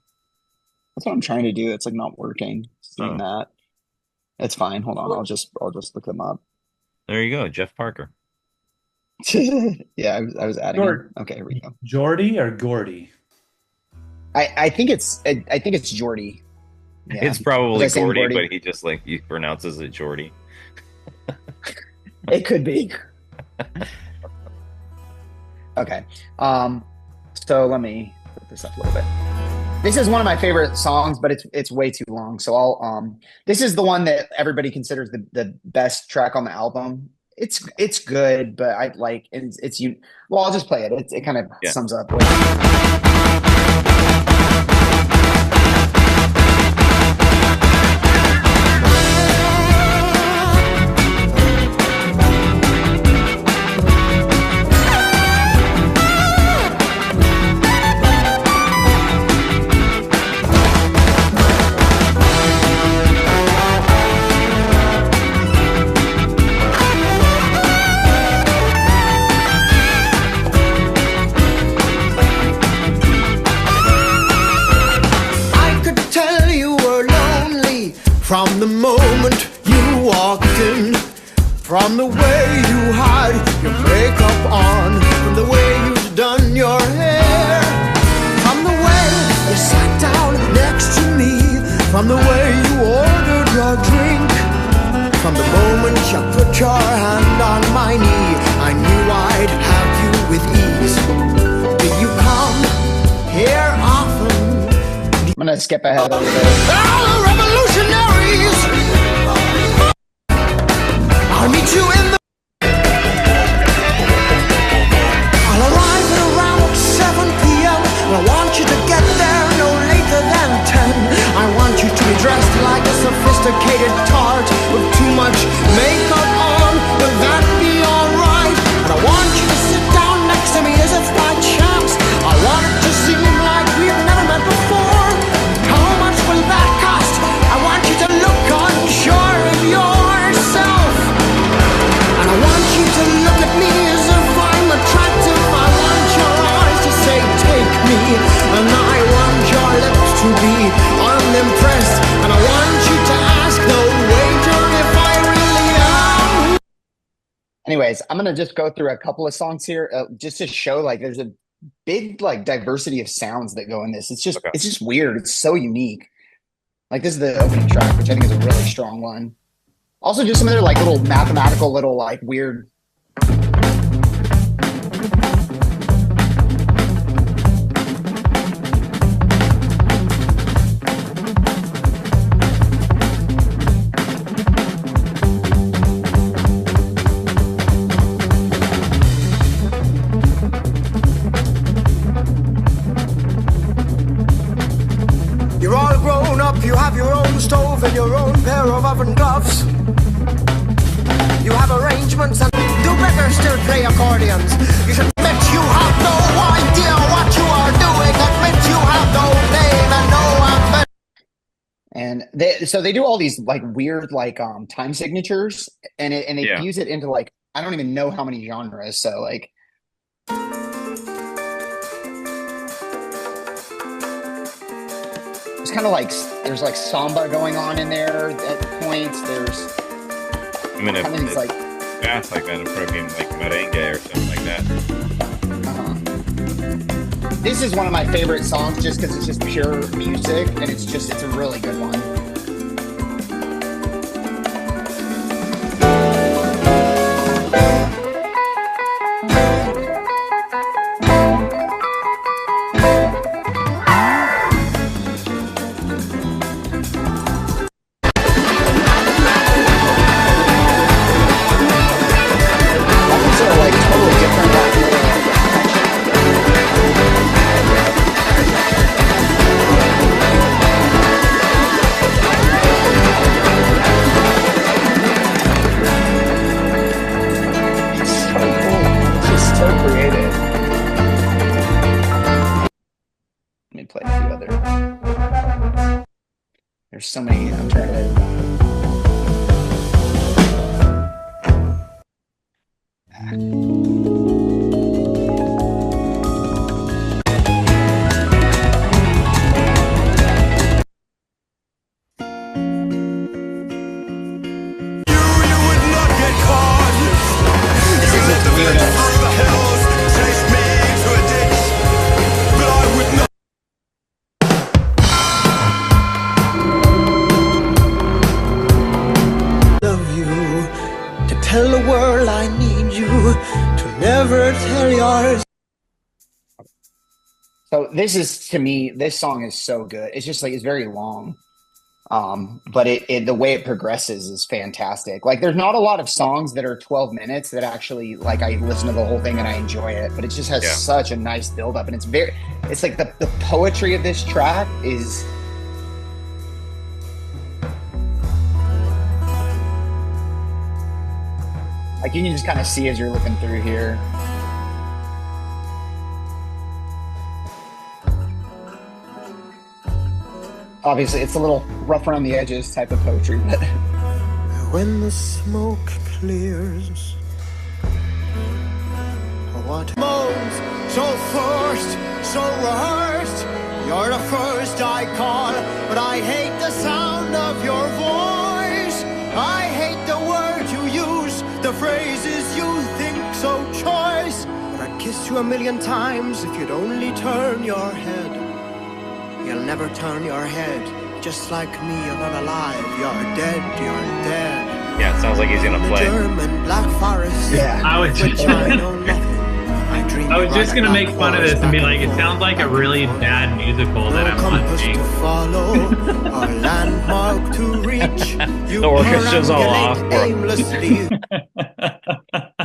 That's what I'm trying to do. It's like not working. It's doing Oh, that. It's fine. Hold on. I'll just look them up. there you go, Jeff Parker. Yeah, I was adding him. Jord- Okay, here we go. Jordy or Gordy? I think it's Jordy. Yeah. It's Was probably I saying Gordy, Gordy? but he just like he pronounces it Jordy. It could be. Okay. So let me put this up a little bit. This is one of my favorite songs, but it's way too long. So I'll this is the one that everybody considers the best track on the album. it's good, but I like it's you. Well, I'll just play it. It kind of Yeah. sums up. What, I could tell you were lonely from the moment you walked in. From the way you had your makeup on, from the way you'd done your hair, from the way you sat down next to me, from the way you ordered your drink, from the moment you put your hand on my knee, I knew I'd have you with ease. Do you come here often? I'm gonna skip ahead a little bit. All the revolutionaries! I'll meet you in the... I'll arrive at around 7 p.m. and I want you to get there no later than 10. I want you to be dressed like a sophisticated tart with too much makeup on. Will that be alright? And I want you to sit down next to me as if by chance. I want it to seem like we've never met before. How much will that cost? I want you to look unsure of yourself. And I want you to look at me as if I'm attractive. I want your eyes to say, take me. And I want your lips to be unimpressed. And I want you to ask the waiter if I really am. Anyways, I'm gonna just go through a couple of songs here, just to show like there's a big like diversity of sounds that go in this. It's just weird. It's so unique. Like this is the opening track, which I think is a really strong one. Also, just some other like little mathematical, little like weird. You're all grown up, you have your own stove and your own pair of oven gloves. You have arrangements and do better still play accordions. You should admit you have no idea what you are doing. Admit you have no name and no ambition. And they do all these like weird like time signatures and they Yeah. fuse it into like I don't even know how many genres. So like it's kind of like there's like samba going on in there at points. There's I mean, if kind of these it's like fast like that, it'd probably be like merengue or something like that. this is one of my favorite songs just because it's just pure music and it's a really good one. These are like totally different. It's so cool. It's just so creative. Let me play a few other. There's so many. I'm trying to. You would not get caught. You let the wind through the hills, chase me into a ditch, but I would not. Love you, to tell the world I need you, to never tell yours. So this is to me, this song is so good. It's just like it's very long. But the way it progresses is fantastic. Like there's not a lot of songs that are 12 minutes that actually like I listen to the whole thing and I enjoy it, but it just has Yeah. such a nice build up and it's like the poetry of this track is like you can just kind of see as you're looking through here. Obviously, it's a little rough around the edges type of poetry, but When the smoke clears, what moans so forced, so rehearsed. You're the first I call, but I hate the sound of your voice. I hate the words you use, the phrases you think so choice. But I'd kiss you a million times if you'd only turn your head. You'll never turn your head. Just like me, you're not alive. You're dead. You're dead. Yeah, it sounds like he's gonna The play. German Black Forest. yeah. I was Which I know nothing. I was just gonna make fun of this and be like, it sounds like a really bad musical that No I'm compass watching. to follow, or landmark to reach. You The orchestra's all off, perambulate bro. aimlessly.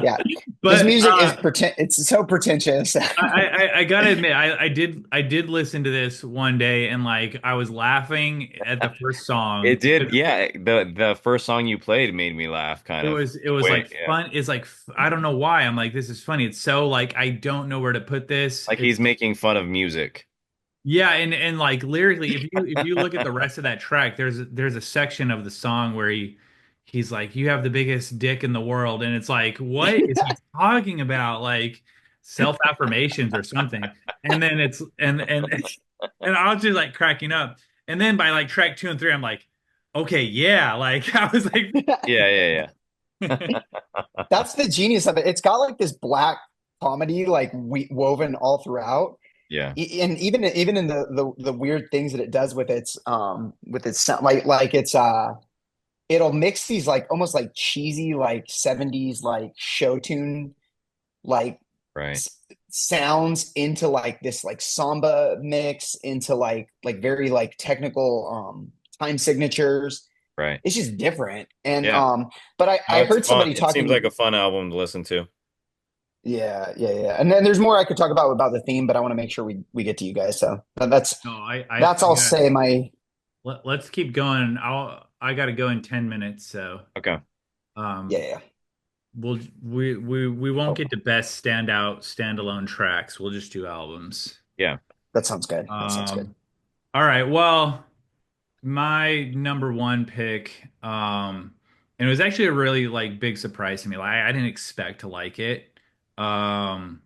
Yeah. But This music is it's so pretentious. I gotta admit, I did listen to this one day and like I was laughing at the first song. It did, yeah. The first song you played made me laugh, kind It of. was Wait, like yeah. fun. It's like I don't know why. I'm like, this is funny. It's so like I don't know where to put this. Like he's making fun of music. Yeah, and like lyrically, if you look at the rest of that track, there's a section of the song where he's like, "You have the biggest dick in the world," and it's like, what is he talking about? Like self-affirmations or something. And then it's and I was just like cracking up. And then by like track 2 and 3, I'm like, okay, yeah. Like I was like, Yeah. That's the genius of it. It's got like this black comedy like woven all throughout. Yeah. And even in the weird things that it does with its sound like it's it'll mix these like almost like cheesy like 70s like show tune like Right. sounds into like this like samba mix into like very like technical time signatures. Right. It's just different. And Yeah. but No, I it's heard somebody fun. It talking seems like a fun album to listen to. yeah. And then there's more I could talk about the theme, but I want to make sure we get to you guys. So that's no, that's I'll say my let's keep going. I got to go in 10 minutes, so Okay. yeah. we won't get to best standalone tracks. We'll just do albums. Yeah. That sounds good. That sounds good. All right. Well, my number one pick, and it was actually a really like big surprise to me. Like I didn't expect to like it. And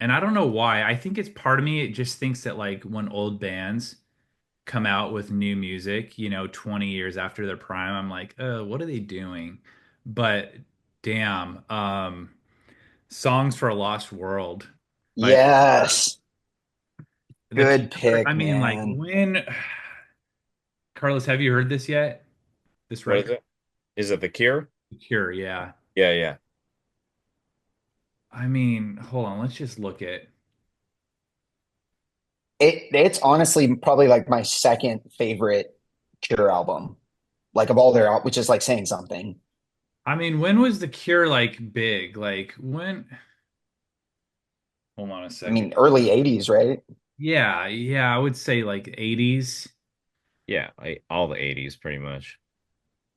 I don't know why. I think it's part of me. It just thinks that like when old bands come out with new music, 20 years after their prime, I'm like, what are they doing? But damn, Songs for a Lost World. Like, Yes. the Good Cure, pick, I mean, like man. when Carlos, have you heard this yet? This What is record? it? Is it The Cure? The Cure, yeah. Yeah. I mean, hold on, let's just look at It's honestly probably like my second favorite Cure album, like of all which is like saying something. I mean, when was The Cure like big? Like when hold on a I second. mean, early 80s, right? Yeah, I would say like 80s. Yeah. All the 80s pretty much.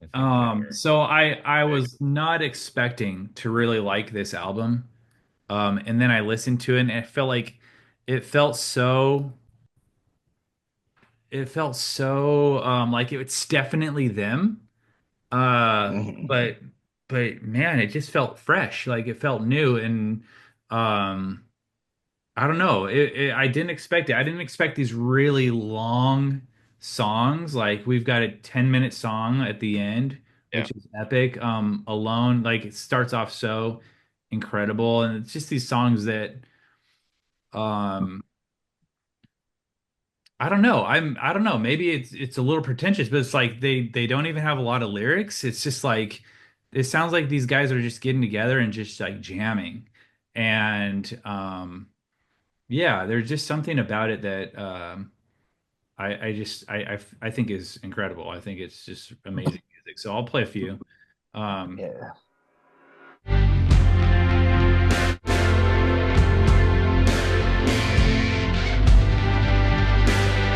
I think they were- So I was not expecting to really like this album. And then I listened to it and it felt so like it's definitely them. Mhm. But man, it just felt fresh, like it felt new and um I don't know. I didn't expect it. I didn't expect these really long songs. Like we've got a 10-minute song at the end, Yeah. which is epic. Alone, like it starts off so incredible, and it's just these songs that um I don't know. I don't know. Maybe it's a little pretentious, but it's like they don't even have a lot of lyrics. It's just like it sounds like these guys are just getting together and just like jamming. And yeah, there's just something about it that I think is incredible. I think it's just amazing music. So I'll play a few. Yeah.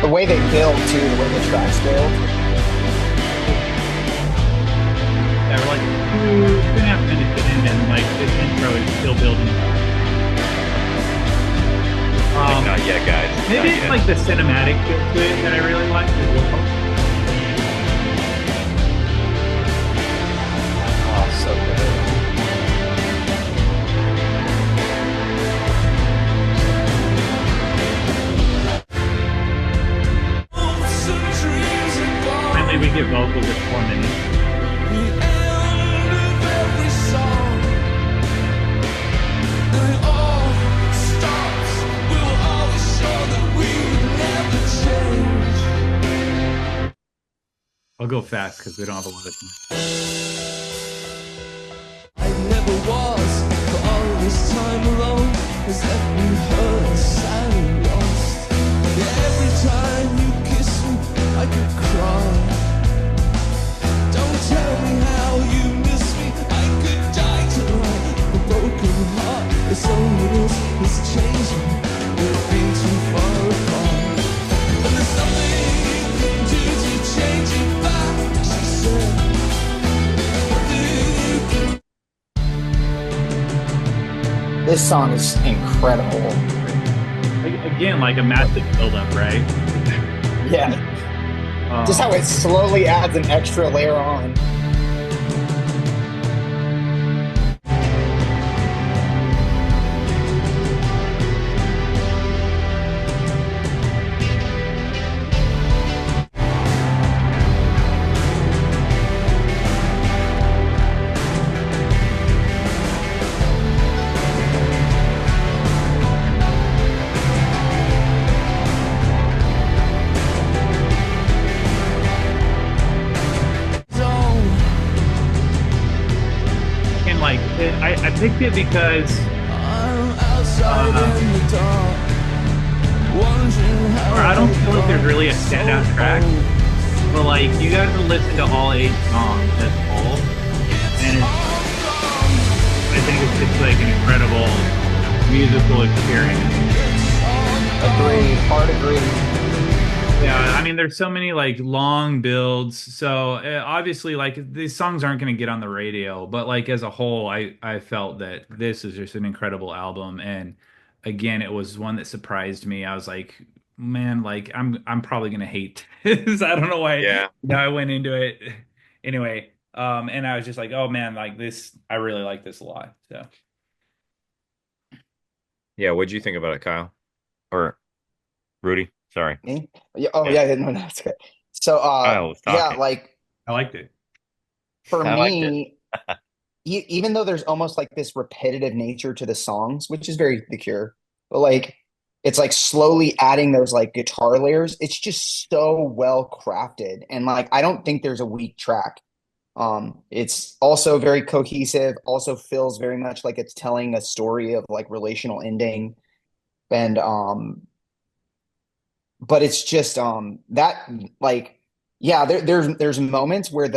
The way they build too, the way the tracks build. Yeah, we're like 2.5 minutes in, and like this intro is still building. Not yet, guys. Maybe Not it's yet. like the cinematic feel to it that I really like as well. Oh, so good. Finally, we get vocals at 4 minutes. I'll go fast because we don't have a lot of time. I never was, for all this time alone has left me hurt, sad and lost. Every time you kiss me, I could cry. Don't tell me how you miss me, I could die tonight. A broken heart, it's only this, it's changing. We've been too far apart, and there's nothing you can do to change it back, she said. This song is incredible. Again, like a massive buildup, right? Yeah. Just how it slowly adds an extra layer on. And like, I picked it because or I don't feel like there's really a standout track, but like you guys will listen to all 8 songs as a whole, and I think it's just like an incredible musical experience. Agree, hard agree. Yeah, I mean, there's so many like long builds, so obviously like these songs aren't going to get on the radio, but like as a whole, I felt that this is just an incredible album, and again, it was one that surprised me. I was like, man, like I'm probably going to hate this. I don't know why. Yeah. I went into it anyway, and I was just like, oh man, like this, I really like this a lot. So Yeah, what'd you think about it, Kyle? Or Rudy? Sorry. Me? Yeah, oh Yeah. yeah, no, that's good. So Kyle was yeah, talking. like I liked it. for I liked me, even though there's almost like this repetitive nature to the songs, which is very The Cure, but like it's like slowly adding those like guitar layers. It's just so well crafted, and like I don't think there's a weak track. It's also very cohesive. Also feels very much like it's telling a story of like relational ending, and but it's just that like yeah, there's moments where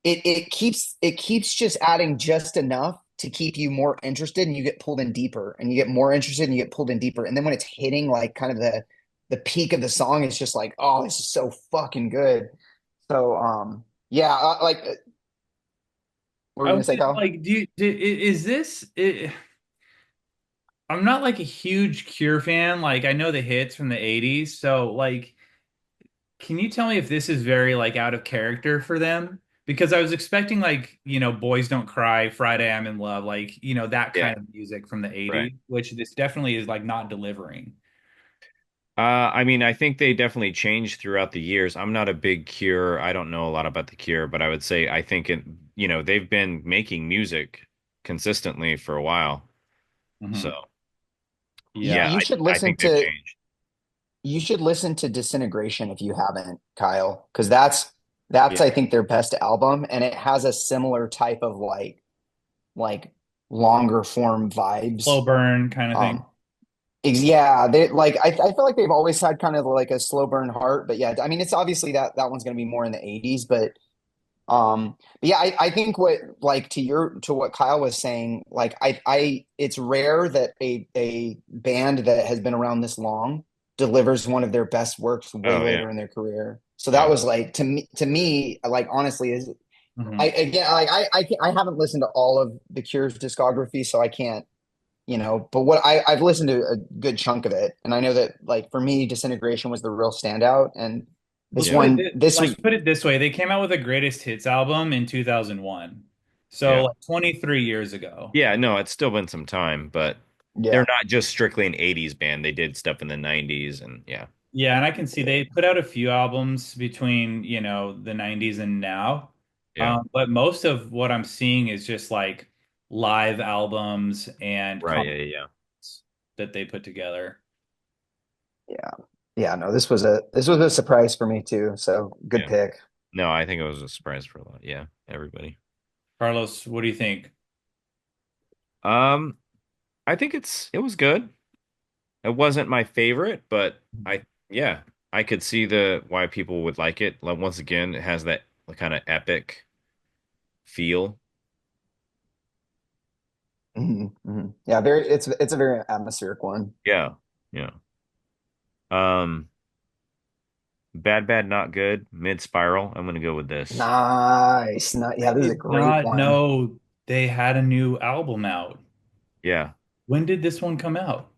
it keeps just adding just enough to keep you more interested, and you get pulled in deeper, and you get more interested, and you get pulled in deeper, and then when it's hitting like kind of the peak of the song, it's just like, oh, this is so fucking good. So yeah, like what were you I gonna was say, just Kyle? like, is this it? I'm not like a huge Cure fan. Like I know the hits from the 80s. So like can you tell me if this is very like out of character for them? Because I was expecting like, Boys Don't Cry, Friday I'm in Love, like, that Yeah. kind of music from the 80s, Right. which this definitely is like not delivering. I mean, I think they definitely changed throughout the years. I'm not a big Cure. I don't know a lot about the Cure, but I would say I think they've been making music consistently for a while. Mhm. So Yeah. You should I listen think they've to changed. you should listen to Disintegration if you haven't, Kyle, because that's Yeah. I think their best album, and it has a similar type of like longer form vibes. Slow burn kind of thing. Yeah, they like I feel like they've always had kind of like a slow burn heart, but yeah, I mean it's obviously that one's going to be more in the 80s, but yeah, I think what like to what Kyle was saying, like I it's rare that a band that has been around this long delivers one of their best works way Oh yeah. later in their career. So that Yeah. was like to me like honestly is I Mhm. again like I haven't listened to all of the Cure's discography, so I can't but what I've listened to a good chunk of it, and I know that like for me, Disintegration was the real standout, and this Let's put it one, this was, like put it this way. They came out with a greatest hits album in 2001. So Yeah. like 23 years ago. Yeah, no, it's still been some time, but they're yeah, not just strictly an 80s band. They did stuff in the 90s and yeah. Yeah, and I can see they put out a few albums between, the 90s and now. Yeah. But most of what I'm seeing is just like live albums and Right. concerts Yeah, yeah, that they put together. yeah, yeah. No, this was a surprise for me too. So yeah. good Yeah. pick. No, I think it was a surprise for a lot. Yeah, everybody. Carlos, what do you think? Um, I think it was good. It wasn't my favorite, but yeah, I could see the why people would like it. Like once again, it has that kind of epic feel. Yeah, very. It's a very atmospheric one. Yeah. Yeah. Um, Bad Bad Not Good, Mid Spiral. I'm gonna go with this. Nice. Not, I yeah, this is a did great not one. know they had a new album out. Yeah. When did this one come out?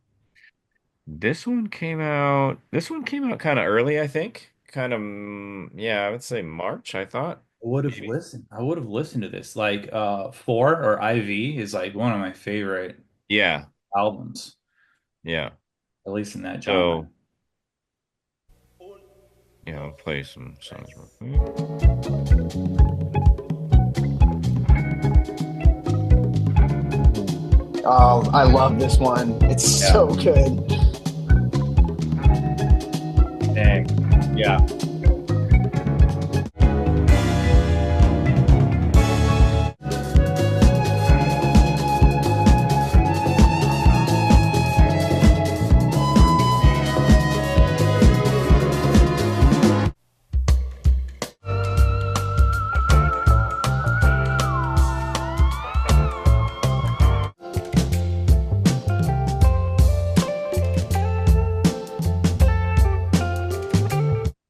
This one came out kind of early, I think. Kind of yeah, I would say March, I thought. Maybe. I would have listened to this. Like Four or IV is like one of my favorite Yeah. albums, Yeah. at least in that genre. So, yeah, I'll play some songs real quick. Oh, I love this one. It's Yeah. so good. Dang. Yeah.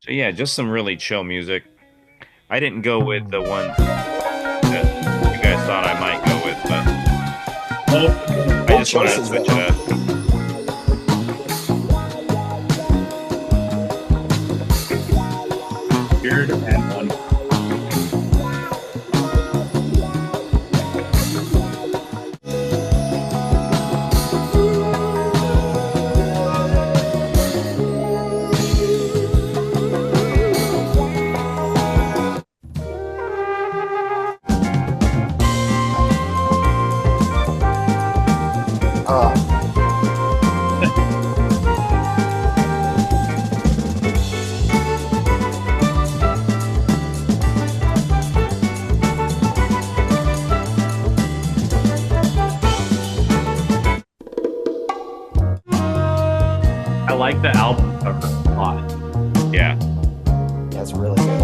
So yeah, just some really chill music. I didn't go with the one that you guys thought I might go with, but I Bold just wanted to choices switch though. it up. Weird and one. Uh, I like the album cover a lot. Yeah. that's really good.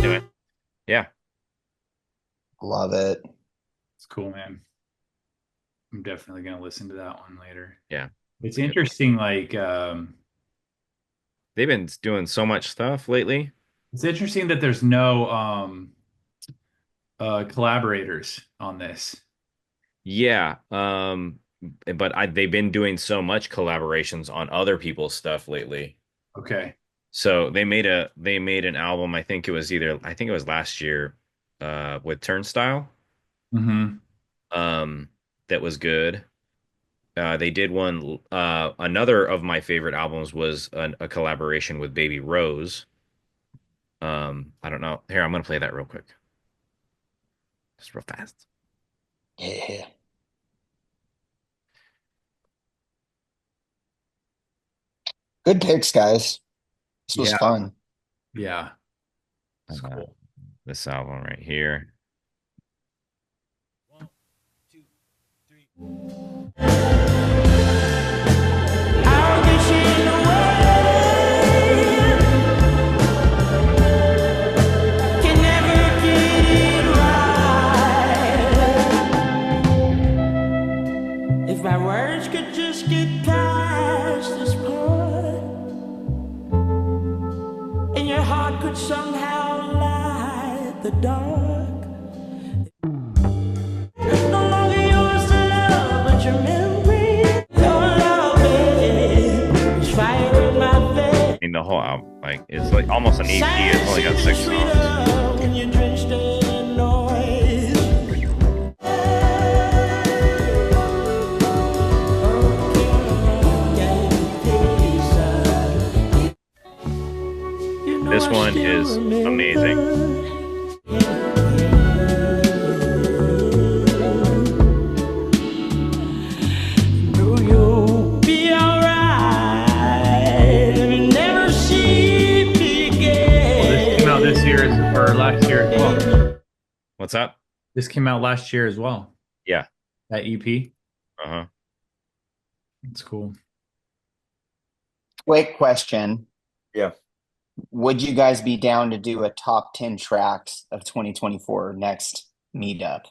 Anyway, yeah. Love it. It's cool, man. I'm definitely gonna listen to that one later. Yeah. It's It's a good one. interesting, like They've been doing so much stuff lately. it's interesting that there's no collaborators on this. Yeah. But they've been doing so much collaborations on other people's stuff lately. Okay. So they made an album, I think it was last year, with Turnstile. Mm-hmm. That was good. They did one, another of my favorite albums was a collaboration with Baby Rose. I don't know. Here, I'm gonna play that real quick. just real fast. Yeah. Good picks, guys. This was Yeah. fun. Yeah. It's Uh, cool. This album right here. I'll get you in the way. Can never get it right. If my words could just get past this part, and your heart could somehow light the dark. No longer yours to love, but your memory. Your love, babe, is fire in my face. I mean, the whole album, like, it's like almost an EP. It's only got 6 songs. When you're drenched in noise. This one is amazing. Be alright if you never see me Well, this again. came out this year or last year as well. What's up? This came out last year as well. Yeah. That EP. Uh-huh. It's cool. Quick question. Yeah. Would you guys be down to do a top 10 tracks of 2024 next meetup?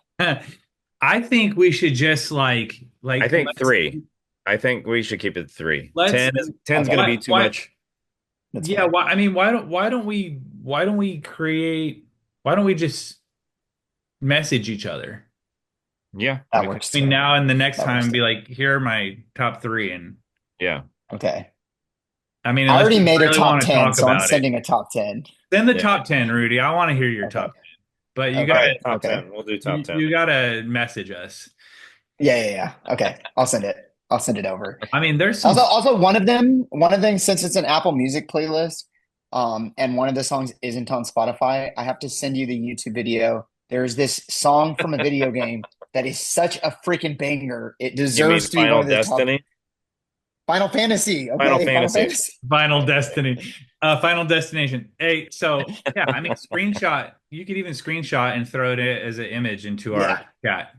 I think we should just like I think let's- 3. I think we should keep it 3. Let's- 10's gonna be too why- much. That's Yeah, fine. why don't we just message each other Yeah. That we could- works between too. now and the next That time works and be too. like, here are my top 3, and Yeah. Okay. I mean, I unless already you made a really top wanna 10, talk so I'm about it. sending a top 10. Send the Yeah. top 10, Rudy. I want to hear your Okay. top 10. But you Okay. got All right, top Okay. 10. We'll do top 10. you got to message us. Yeah. Okay. I'll send it. I'll send it over. I mean, there's some Also one of them, since it's an Apple Music playlist, and one of the songs isn't on Spotify, I have to send you the YouTube video. There's this song from a video game that is such a freaking banger. It You mean deserves to be one Final of the top. Destiny? Final Fantasy. Okay, Final Fantasy. Final Destiny, Final Destination. Hey, so yeah, I mean, screenshot. You could even screenshot and throw it as an image into our chat.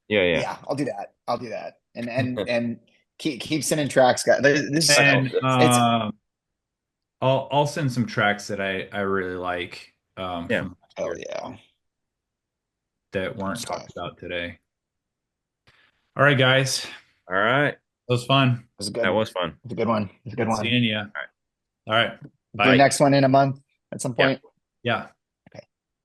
Yeah. Yeah, I'll do that. And keep sending tracks, guys. This is And it's I'll send some tracks that I really like. Yeah. From oh yeah. that weren't Stuff. talked about today. All right, guys, All right. that was fun. It was a good. That was fun. It was a good one. It was a good one. Seeing you. All right. Do Bye. the next one in a month at some Yeah. point. Yeah.